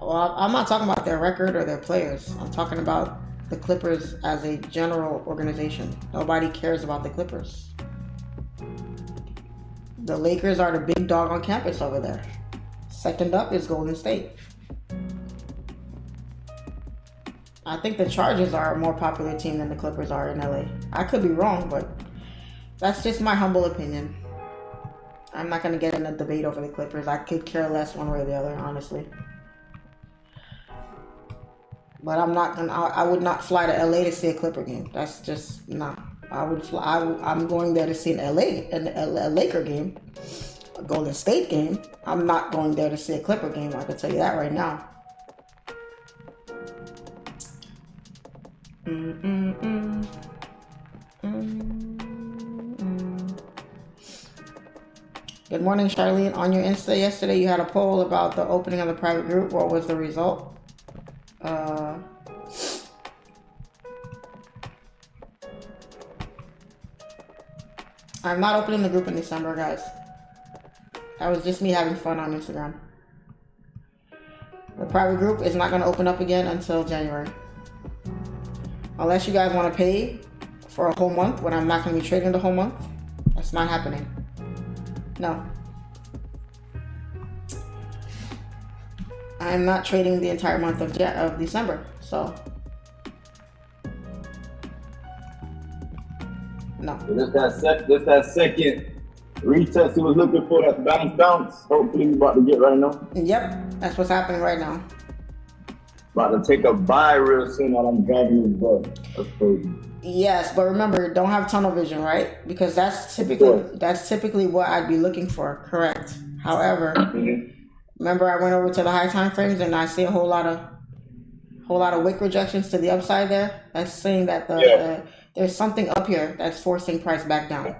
Well, I'm not talking about their record or their players. I'm talking about the Clippers as a general organization. Nobody cares about the Clippers. The Lakers are the big dog on campus over there. Second up is Golden State. I think the Chargers are a more popular team than the Clippers are in LA. I could be wrong, but that's just my humble opinion. I'm not going to get in a debate over the Clippers. I could care less one way or the other, honestly. But I would not fly to LA to see a Clipper game. That's just not. I'm going there to see a Laker game, a Golden State game. I'm not going there to see a Clipper game. I can tell you that right now. Good morning, Charlene. On your Insta yesterday, you had a poll about the opening of the private group. What was the result? I'm not opening the group in December, guys. That was just me having fun on Instagram. The private group is not going to open up again until January. Unless you guys want to pay for a whole month when I'm not going to be trading the whole month. That's not happening. No. I'm not trading the entire month of December, so no. Just that second retest he was looking for, that bounce. Hopefully he's about to get right now. Yep, that's what's happening right now. About to take a buy real soon while I'm driving his bus. That's crazy. Yes, but remember, don't have tunnel vision, right? Because that's typically what I'd be looking for. Correct. However, remember I went over to the high time frames and I see a whole lot whole lot of wick rejections to the upside there. That's saying that there's something up here that's forcing price back down.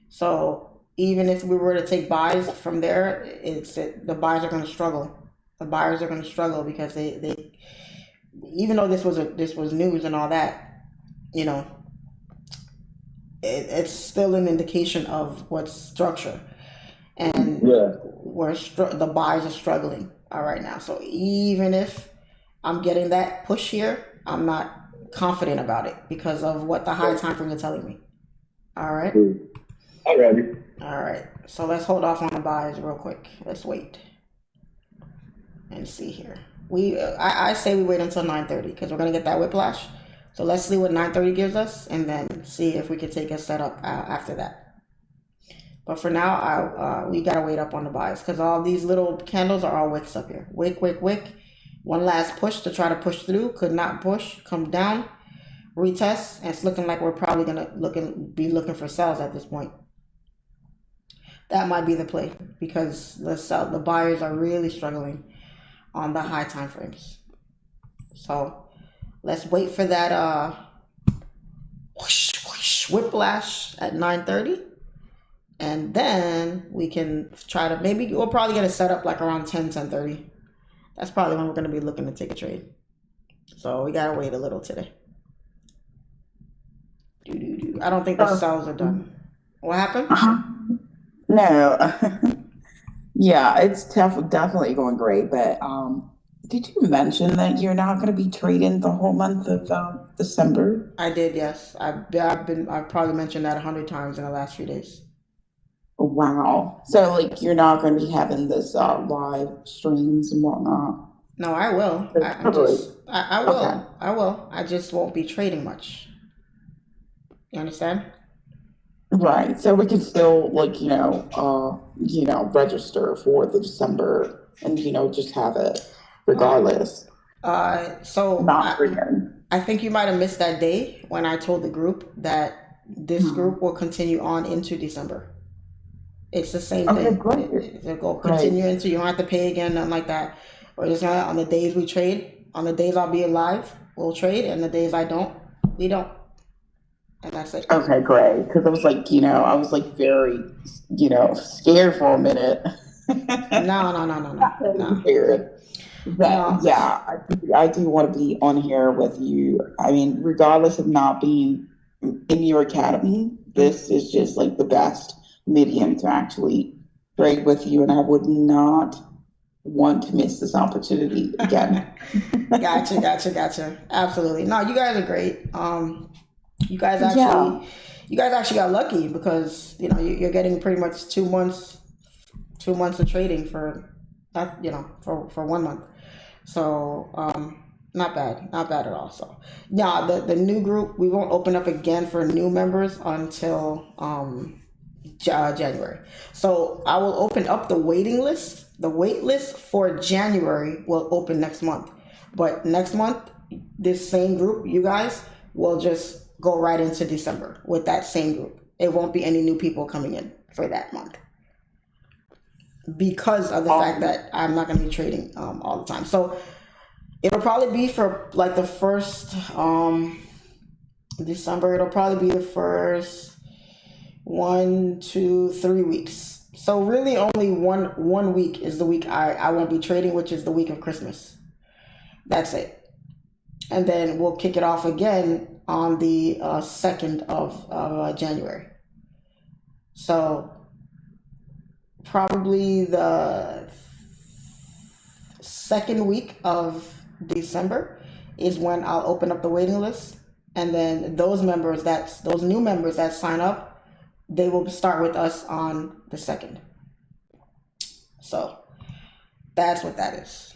So even if we were to take buys from there, the buys are going to struggle. The buyers are going to struggle because they even though this was news and all that, you know, it's still an indication of what's structure, and the buyers are struggling right now. So even if I'm getting that push here, I'm not confident about it because of what the high time frames are telling me. All right. Alrighty. All right. So let's hold off on the buys real quick. Let's wait and see here. I say we wait until 9:30 because we're gonna get that whiplash. So let's see what 9:30 gives us, and then see if we can take a setup after that. But for now, we gotta wait up on the buys because all these little candles are all wicks up here. Wick, wick, wick. One last push to try to push through. Could not push. Come down. Retest, and it's looking like we're probably gonna be looking for sells at this point. That might be the play because the buyers are really struggling on the high time frames. So let's wait for that whoosh, whoosh, whiplash at 9:30, and then we can try to we'll probably get a setup like around 10:30. That's probably when we're going to be looking to take a trade. So we gotta wait a little today. I don't think the sells are done. What happened? No. Yeah, it's definitely going great. But did you mention that you're not going to be trading the whole month of December? I did, yes. I've probably mentioned that 100 times in the last few days. Wow. So like you're not going to be having this live streams and whatnot? No, I will. I will. Okay. I will. I just won't be trading much. You understand? Right. So we can still register for the December and, just have it regardless. So not I think you might have missed that day when I told the group that this group will continue on into December. It's the same thing. Great. It'll continue into, you don't have to pay again, nothing like that. We're just gonna, on the days we trade, on the days I'll be alive, we'll trade, and the days I don't, we don't. And that's it. Okay, great. Because I was like, very, scared for a minute. No. Scared. But yeah, I do want to be on here with you. I mean, regardless of not being in your academy, this is just like the best medium to actually trade with you, and I would not want to miss this opportunity again. Gotcha. Absolutely. No, you guys are great. You guys actually got lucky because you're getting pretty much 2 months of trading for that, for 1 month. So not bad at all. So yeah, the new group, we won't open up again for new members until January. So I will open up the waiting list. The wait list for January will open next month, but next month this same group, you guys, will just go right into December with that same group. It won't be any new people coming in for that month because of the fact that I'm not going to be trading all the time. So it'll probably be for like the first December. It'll probably be the first 1, 2, 3 weeks. So really only one week is the week I won't be trading, which is the week of Christmas. That's it. And then we'll kick it off again on the 2nd of January. So probably the second week of December is when I'll open up the waiting list. And then those new members that sign up, they will start with us on the 2nd. So that's what that is.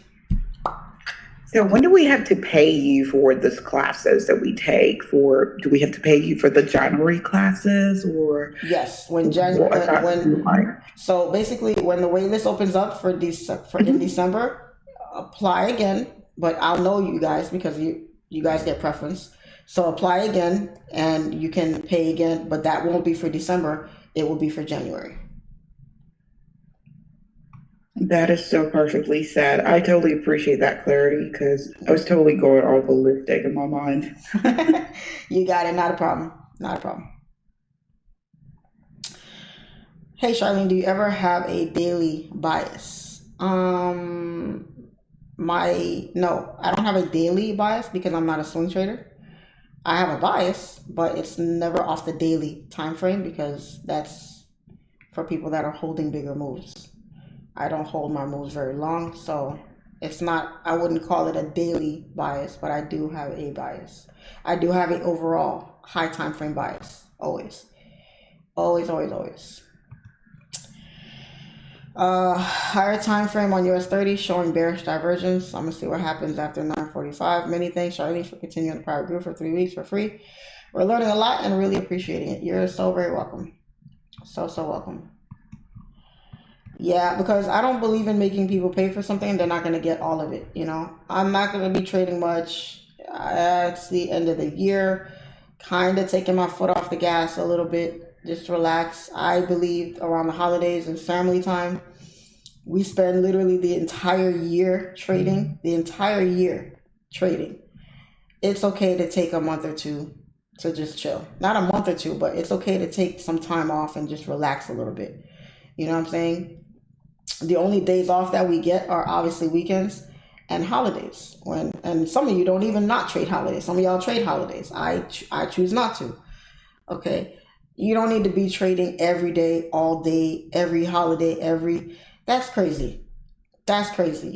So when do we have to pay you for these classes that we take? Do we have to pay you for the January classes or? Yes, so basically when the wait list opens up for in December, apply again. But I'll know you guys because you guys get preference. So apply again and you can pay again, but that won't be for December. It will be for January. That is so perfectly said. I totally appreciate that clarity because I was totally going all ballistic in my mind. You got it. Not a problem. Not a problem. Hey, Charlene, do you ever have a daily bias? No, I don't have a daily bias because I'm not a swing trader. I have a bias, but it's never off the daily time frame because that's for people that are holding bigger moves. I don't hold my moves very long, so it's not, I wouldn't call it a daily bias, but I do have a bias. I do have an overall high time frame bias, always. Always, always, always. Higher time frame on US30 showing bearish divergence. I'm gonna see what happens after 9:45. Many thanks, Charlene, for continuing the private group for 3 weeks for free. We're learning a lot and really appreciating it. You're so very welcome. So welcome. Yeah, because I don't believe in making people pay for something and they're not going to get all of it. I'm not going to be trading much. It's the end of the year, kind of taking my foot off the gas a little bit, just relax. I believe around the holidays and family time, we spend literally the entire year trading, It's okay to take a month or two to just chill. Not a month or two, but it's okay to take some time off and just relax a little bit. You know what I'm saying? The only days off that we get are obviously weekends and holidays. And some of you don't even not trade holidays. Some of y'all trade holidays. I choose not to. Okay, you don't need to be trading every day, all day, every holiday, That's crazy. That's crazy.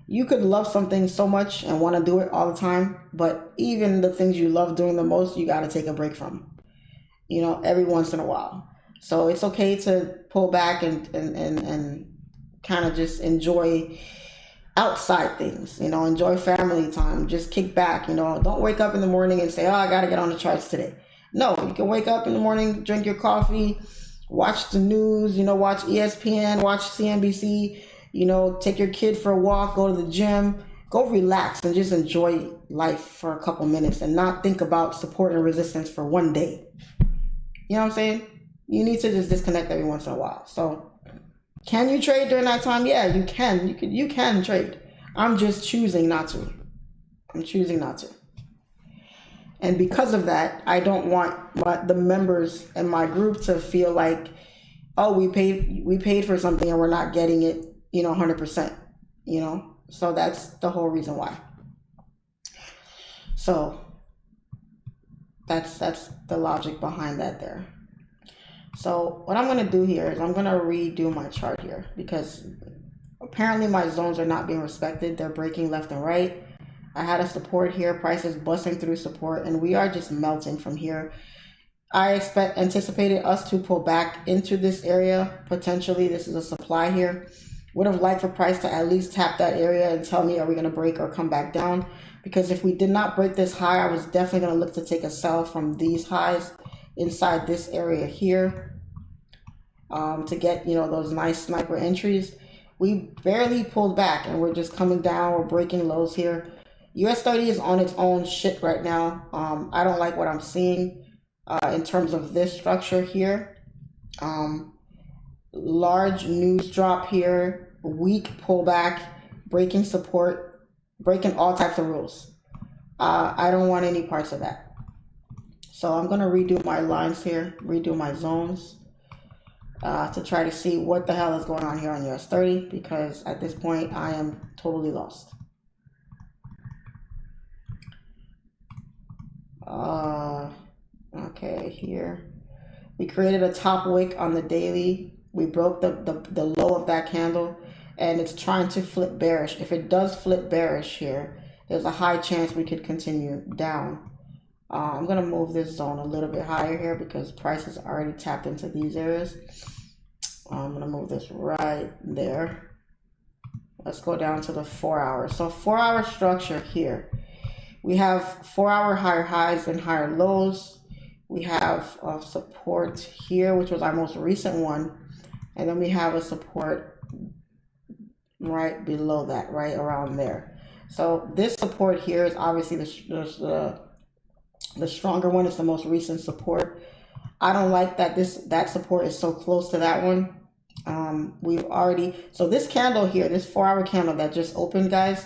You could love something so much and want to do it all the time, but even the things you love doing the most, you got to take a break from. Every once in a while. So it's okay to pull back and kind of just enjoy outside things, enjoy family time, just kick back, don't wake up in the morning and say, oh, I got to get on the charts today. No, you can wake up in the morning, drink your coffee, watch the news, watch ESPN, watch CNBC, take your kid for a walk, go to the gym, go relax and just enjoy life for a couple minutes and not think about support and resistance for one day. You know what I'm saying? You need to just disconnect every once in a while. So can you trade during that time? Yeah, you can. You can trade. I'm just choosing not to. And because of that, I don't want the members in my group to feel like, oh, we paid for something and we're not getting it, 100%, So that's the whole reason why. So that's the logic behind that there. So what I'm going to do here is I'm going to redo my chart here because apparently my zones are not being respected. They're breaking left and right. I had a support here, prices busting through support, and we are just melting from here. I anticipated us to pull back into this area. Potentially, this is a supply here. Would have liked for price to at least tap that area and tell me, are we going to break or come back down? Because if we did not break this high, I was definitely going to look to take a sell from these highs inside this area here to get, those nice sniper entries. We barely pulled back and we're just coming down. We're breaking lows here. US30 is on its own shit right now. I don't like what I'm seeing in terms of this structure here. Large news drop here, weak pullback, breaking support, breaking all types of rules. I don't want any parts of that. So I'm going to redo my lines here, redo my zones to try to see what the hell is going on here on US30 because at this point I am totally lost. Okay, here we created a top wick on the daily. We broke the low of that candle and it's trying to flip bearish. If it does flip bearish here, there's a high chance we could continue down. I'm going to move this zone a little bit higher here because price is already tapped into these areas. I'm going to move this right there. Let's go down to the 4 hour. So 4 hour structure here. We have 4 hour higher highs and higher lows. We have a support here, which was our most recent one. And then we have a support right below that, right around there. So this support here is obviously the stronger one. It's the most recent support. I don't like that that support is so close to that one. We've already, so this candle here, this 4-hour candle that just opened, guys,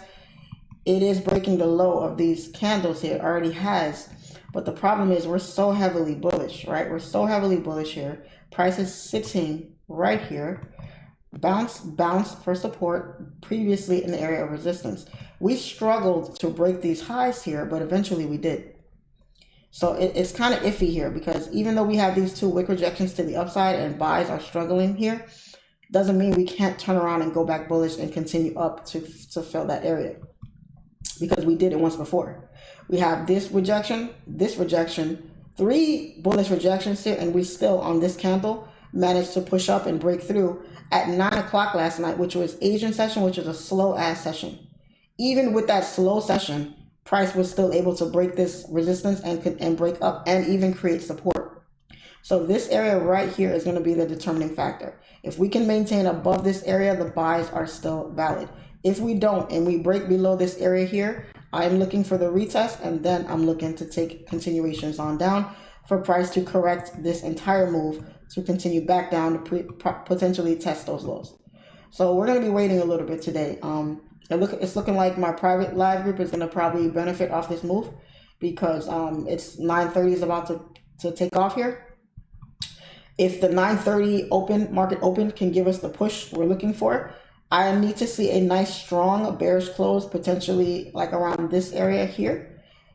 it is breaking the low of these candles here. It already has. But the problem is we're so heavily bullish, right? We're so heavily bullish here. Price is sitting right here. Bounce for support previously in the area of resistance. We struggled to break these highs here, but eventually we did. So it's kind of iffy here, because even though we have these two wick rejections to the upside and buys are struggling here, doesn't mean we can't turn around and go back bullish and continue up to fill that area, because we did it once before. We have this rejection, 3 bullish rejections here, and we still on this candle managed to push up and break through at 9 o'clock last night, which was Asian session, which was a slow ass session. Even with that slow session, price was still able to break this resistance and break up and even create support. So this area right here is going to be the determining factor. If we can maintain above this area, the buys are still valid. If we don't and we break below this area here, I'm looking for the retest, and then I'm looking to take continuations on down for price to correct this entire move to continue back down to potentially test those lows. So we're going to be waiting a little bit today. It's looking like my private live group is going to probably benefit off this move, because it's 9:30 is about to take off here. If the 9:30 market open can give us the push we're looking for, I need to see a nice strong bearish close, potentially like around this area here.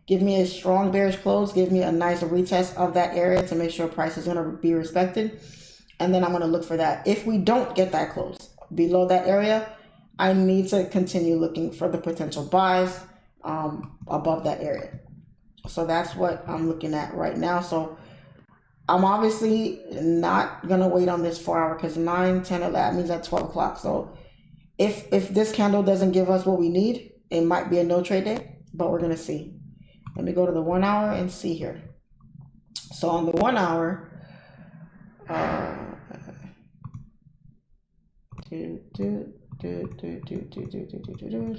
Give me a strong bearish close, give me a nice retest of that area to make sure price is going to be respected. And then I'm going to look for that. If we don't get that close below that area, I need to continue looking for the potential buys above that area. So that's what I'm looking at right now. So I'm obviously not going to wait on this 4 hour, because 9, 10, 11, that means at 12 o'clock. So if this candle doesn't give us what we need, it might be a no trade day, but we're going to see. Let me go to the 1 hour and see here. So on the 1 hour, let's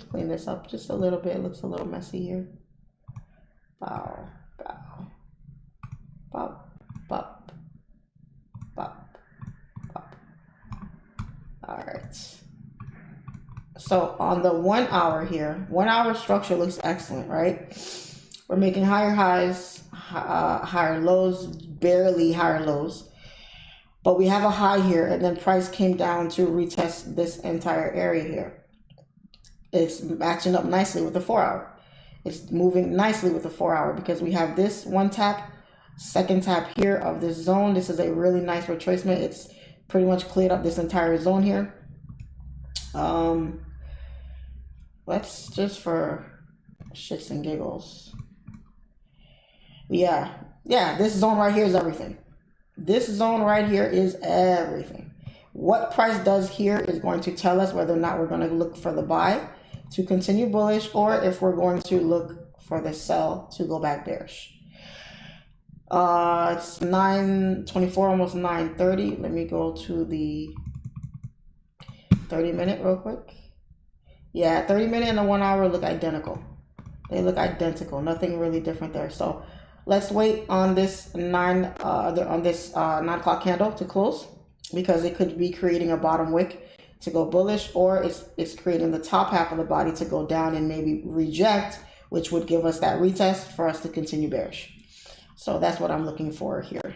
clean this up just a little bit. It looks a little messy here. Bow, bow, bow, bow, bow, bow. All right. So on the 1 hour here, 1 hour structure looks excellent, right? We're making higher highs, higher lows, barely higher lows. But we have a high here, and then price came down to retest this entire area here. It's matching up nicely with the 4 hour. It's moving nicely with the 4 hour, because we have this one tap, second tap here of this zone. This is a really nice retracement. It's pretty much cleared up this entire zone here. Let's just for shits and giggles. Yeah, this zone right here is everything. This zone right here is everything. What price does here is going to tell us whether or not we're going to look for the buy to continue bullish, or if we're going to look for the sell to go back bearish. It's 9:24, almost 9:30. Let me go to the 30-minute real quick. Yeah, 30-minute and the 1 hour look identical. They look identical. Nothing really different there. So let's wait on this 9 o'clock candle to close, because it could be creating a bottom wick to go bullish, or it's creating the top half of the body to go down and maybe reject, which would give us that retest for us to continue bearish. So that's what I'm looking for here.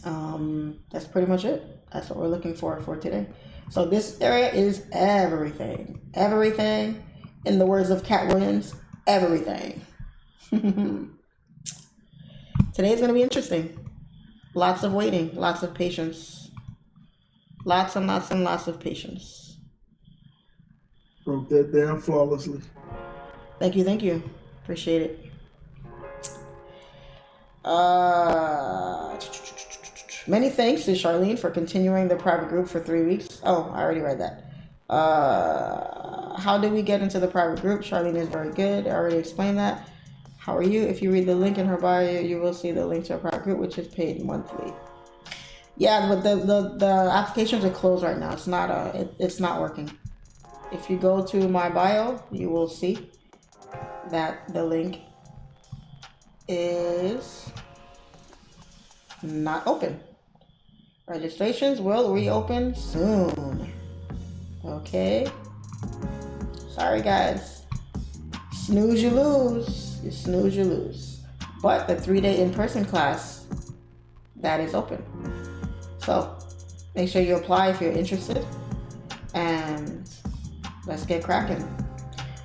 That's pretty much it. That's what we're looking for today. So this area is everything. Everything. In the words of Cat Williams, everything. Today is going to be interesting. Lots of waiting, lots of patience. Lots and lots and lots of patience. Broke that down flawlessly. Thank you. Appreciate it. Many thanks to Charlene for continuing the private group for 3 weeks. Oh, I already read that. How do we get into the private group? Charlene is very good. I already explained that. How are you? If you read the link in her bio, you will see the link to our private group, which is paid monthly. Yeah, but the applications are closed right now. It's not working. If you go to my bio, you will see that the link is not open. Registrations will reopen soon. Okay. Sorry, guys. Snooze, you lose. You snooze, you lose. But the 3-day in-person class, that is open. So make sure you apply if you're interested. And let's get cracking.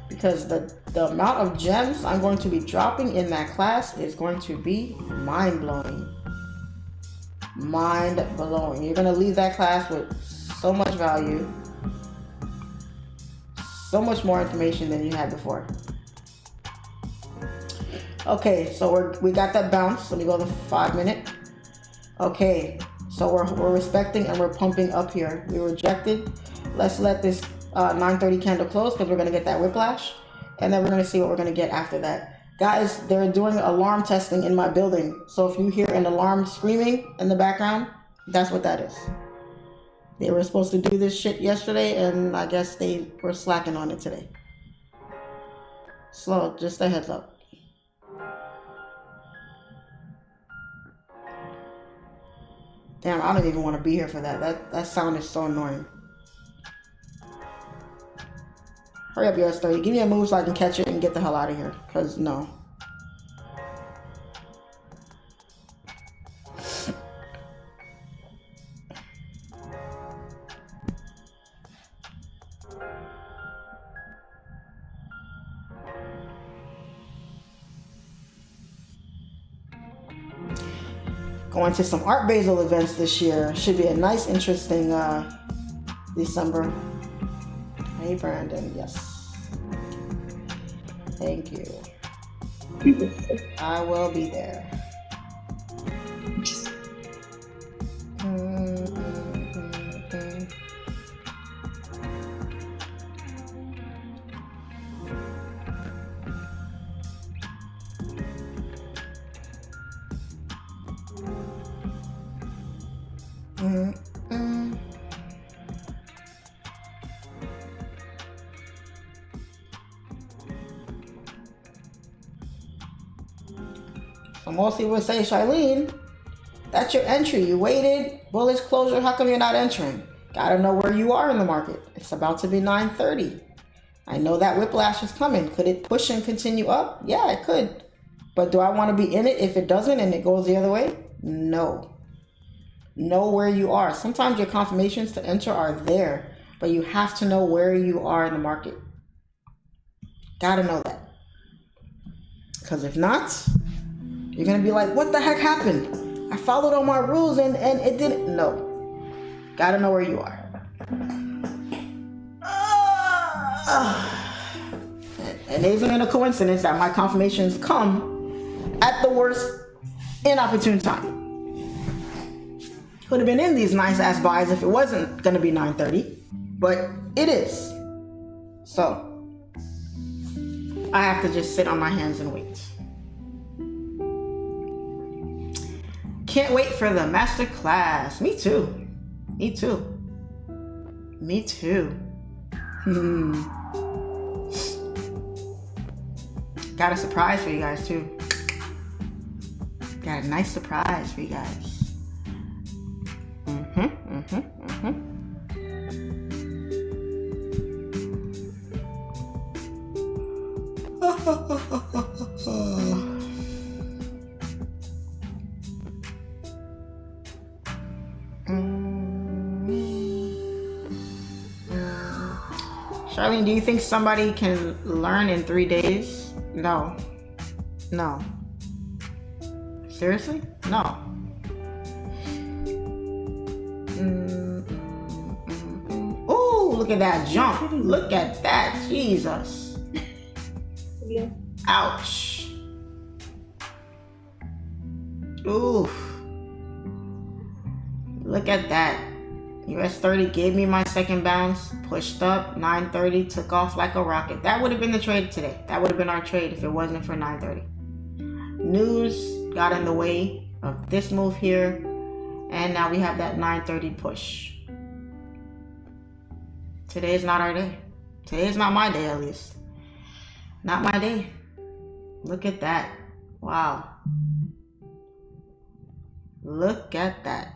Because the amount of gems I'm going to be dropping in that class is going to be mind-blowing. Mind-blowing. You're going to leave that class with so much value. So much more information than you had before. Okay, so we got that bounce. Let me go to 5 minute. Okay, so we're respecting and we're pumping up here. We rejected. Let's let this 9:30 candle close because we're going to get that whiplash. And then we're going to see what we're going to get after that. Guys, they're doing alarm testing in my building. So if you hear an alarm screaming in the background, that's what that is. They were supposed to do this shit yesterday, and I guess they were slacking on it today. So, just a heads up. Damn, I don't even want to be here for that. That sound is so annoying. Hurry up, US30. Give me a move so I can catch it and get the hell out of here. Because, no. Going to some Art Basel events this year. Should be a nice, interesting December. Hey, Brandon. Yes. Thank you. I will be there. So most people would say, Charlene, that's your entry. You waited, bullish closure. How come you're not entering? Gotta know where you are in the market. It's about to be 9:30. I know that whiplash is coming. Could it push and continue up? Yeah, it could. But do I want to be in it if it doesn't and it goes the other way? No. Know where you are. Sometimes your confirmations to enter are there, but you have to know where you are in the market. Gotta know that. Because if not, you're going to be like, what the heck happened? I followed all my rules and it didn't. No. Gotta know where you are. And it isn't a coincidence that my confirmations come at the worst inopportune time. Could have been in these nice ass buys if it wasn't going to be 9:30, but it is. So I have to just sit on my hands and wait. Can't wait for the master class. Me too. Me too. Me too. Got a surprise for you guys too. Got a nice surprise for you guys. Charlene, do you think somebody can learn in 3 days? No. No. Seriously? No. Ooh, look at that jump. Look at that. Jesus. Ouch. Oof. Look at that. US30 gave me my second bounce, pushed up, 9:30, took off like a rocket. That would have been the trade today. That would have been our trade if it wasn't for 9:30. News got in the way of this move here, and now we have that 9:30 push. Today is not our day. Today is not my day, at least. Not my day. Look at that. Wow. Look at that.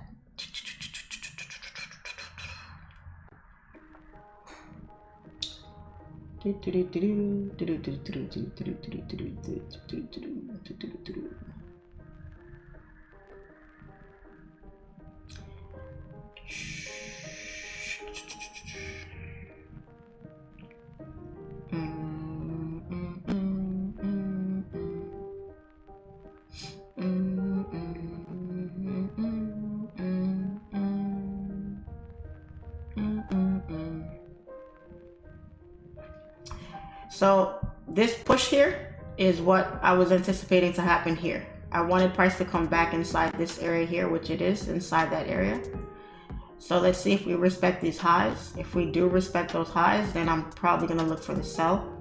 So this push here is what I was anticipating to happen here. I wanted price to come back inside this area here, which it is inside that area. So let's see if we respect these highs. If we do respect those highs, then I'm probably gonna look for the sell.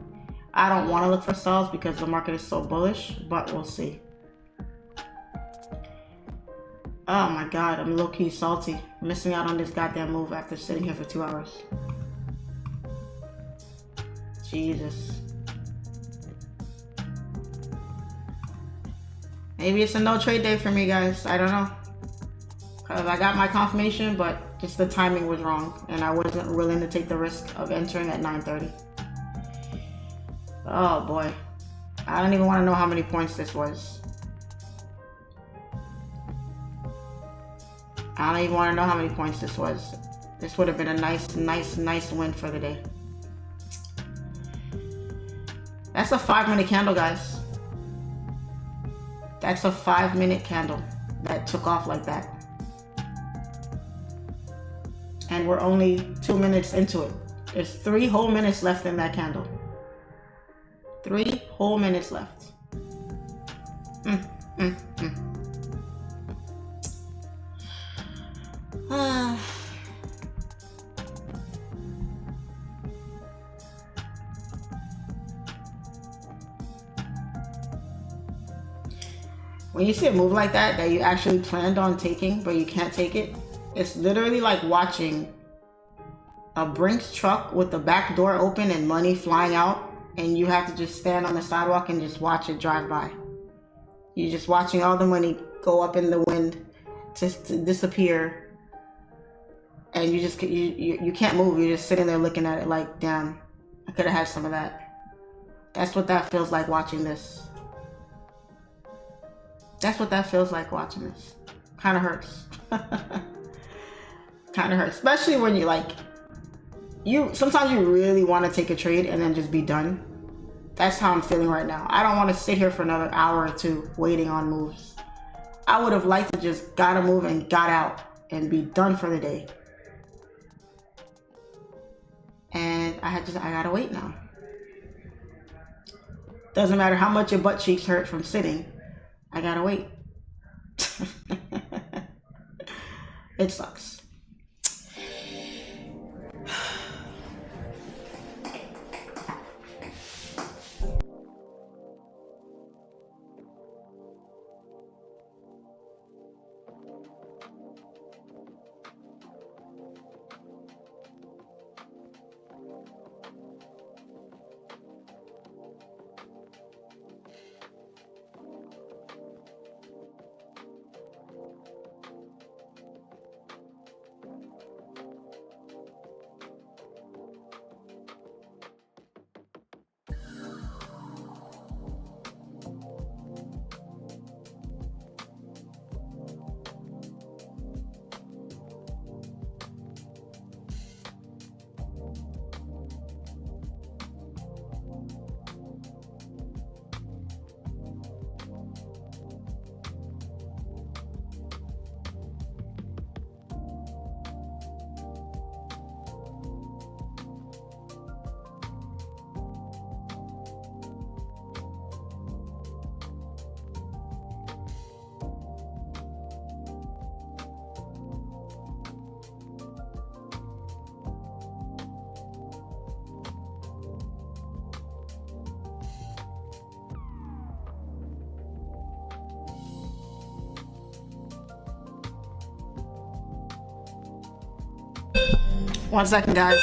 I don't want to look for sells because the market is so bullish, but we'll see. Oh my God, I'm low-key salty. Missing out on this goddamn move after sitting here for 2 hours. Jesus. Maybe it's a no trade day for me, guys. I don't know. Cause I got my confirmation, but just the timing was wrong, and I wasn't willing to take the risk of entering at 9:30. Oh boy. I don't even want to know how many points this was. I don't even want to know how many points this was. This would have been a nice win for the day. That's a 5-minute candle, guys. That's a 5-minute candle that took off like that. And we're only 2 minutes into it. There's 3 whole minutes left in that candle. 3 whole minutes left. When you see a move like that you actually planned on taking, but you can't take it, it's literally like watching a Brinks truck with the back door open and money flying out, and you have to just stand on the sidewalk and just watch it drive by. You're just watching all the money go up in the wind to disappear, and you just you can't move. You're just sitting there looking at it like, damn, I could have had some of that. That's what that feels like watching this. That's what that feels like watching this. Kind of hurts. Kind of hurts, especially when you like, sometimes you really want to take a trade and then just be done. That's how I'm feeling right now. I don't want to sit here for another hour or 2 waiting on moves. I would have liked to just got a move and got out and be done for the day. And I gotta wait now. Doesn't matter how much your butt cheeks hurt from sitting. I gotta wait. It sucks. One second, guys.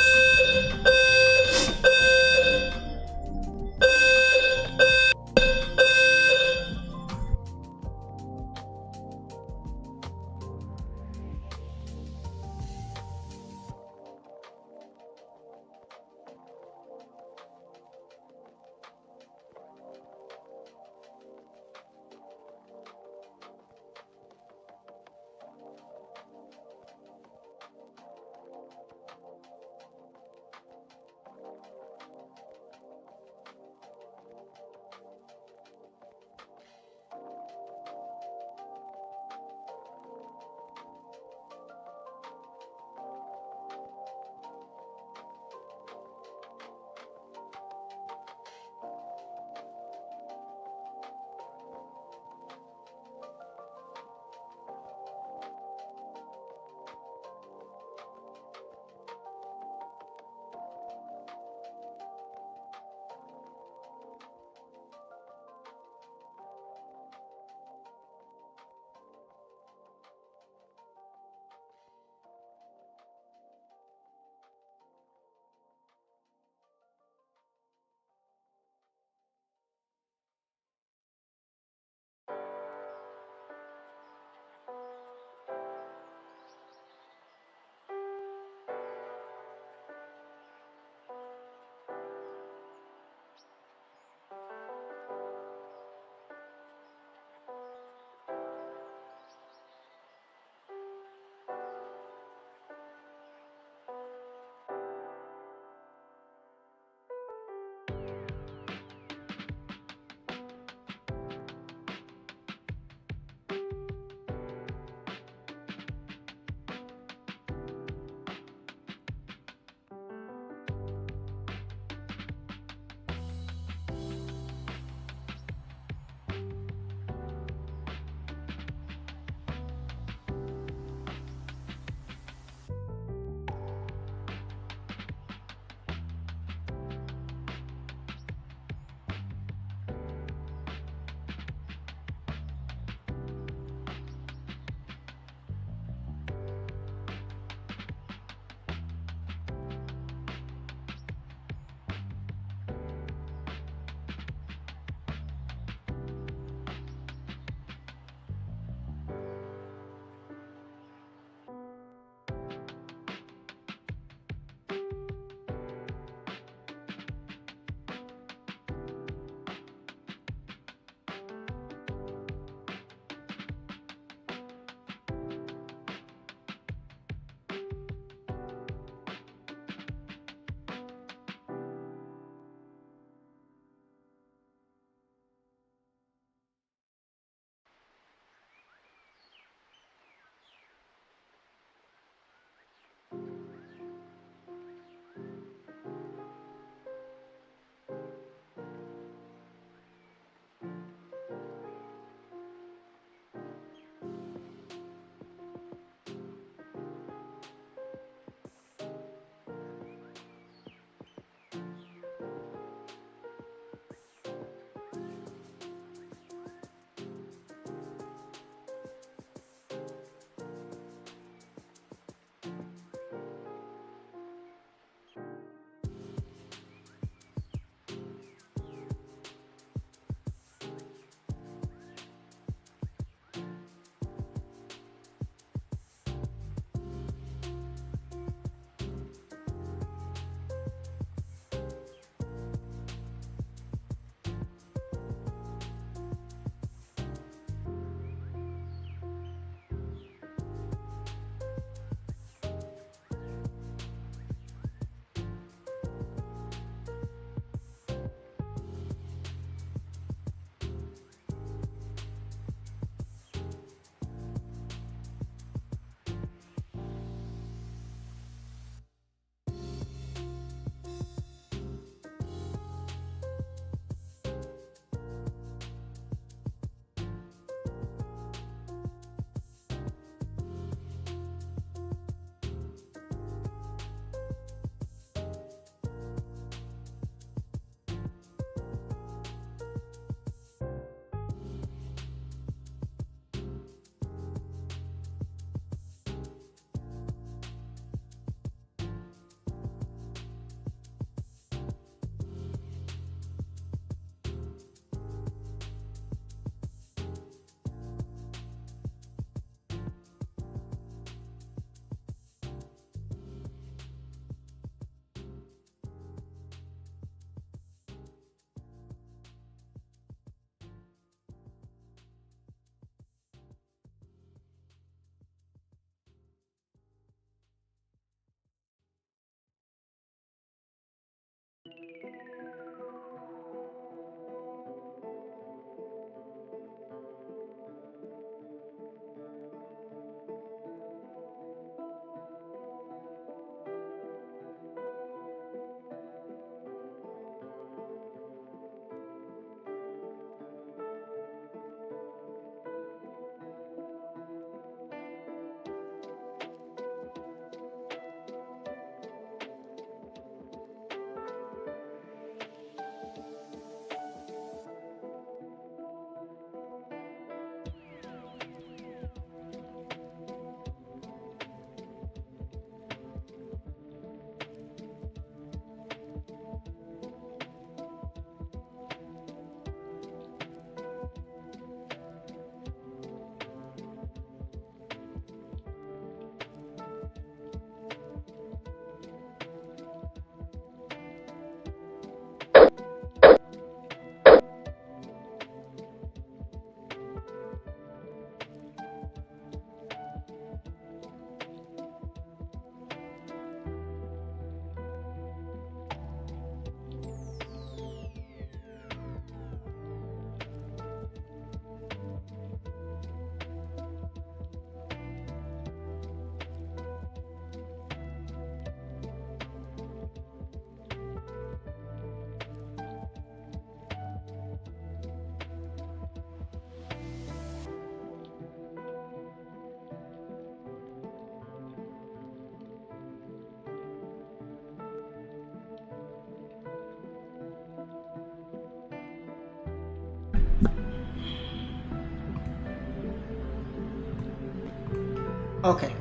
Okay.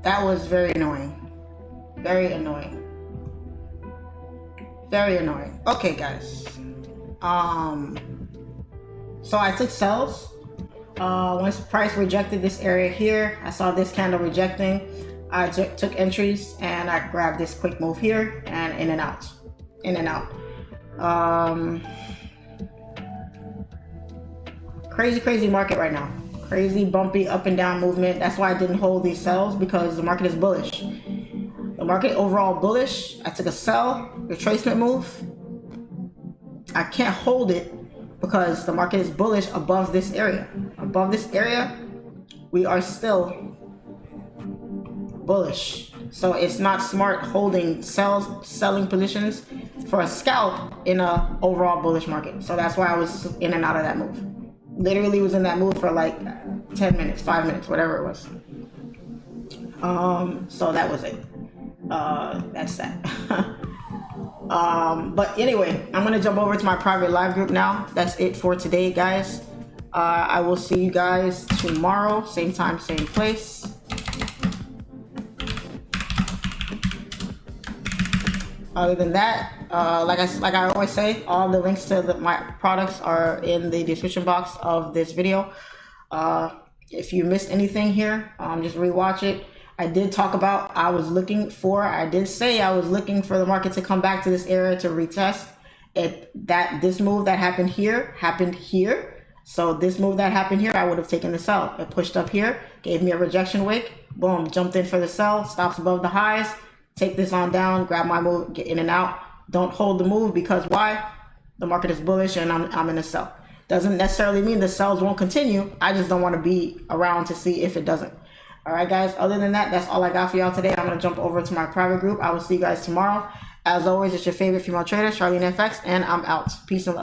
That was very annoying. Very annoying. Very annoying. Okay, guys. So I took sells. Once price rejected this area here, I saw this candle rejecting. I took entries and I grabbed this quick move here and in and out. In and out. Crazy market right now. Crazy bumpy up and down movement. That's why I didn't hold these sells, because the market is bullish. The market overall bullish. I took a sell, retracement move. I can't hold it because the market is bullish above this area. Above this area, we are still bullish. So it's not smart holding selling positions for a scalp in a overall bullish market. So that's why I was in and out of that move. Literally was in that move for like 10 minutes, 5 minutes, whatever it was. So that was it. That's that. But anyway, I'm gonna jump over to my private live group now. That's it for today, guys. I will see you guys tomorrow, same time, same place. Other than that, like I always say, all the links to my products are in the description box of this video. If you missed anything here, just rewatch it. I did talk about I did say I was looking for the market to come back to this area to retest. This move that happened here. So this move that happened here, I would have taken the sell. It pushed up here, gave me a rejection wick, boom, jumped in for the sell, stops above the highs. Take this on down, grab my move, get in and out. Don't hold the move, because why? The market is bullish and I'm in a sell. Doesn't necessarily mean the sells won't continue. I just don't want to be around to see if it doesn't. All right, guys. Other than that, that's all I got for y'all today. I'm going to jump over to my private group. I will see you guys tomorrow. As always, it's your favorite female trader, SIMPLEFX, and I'm out. Peace and love.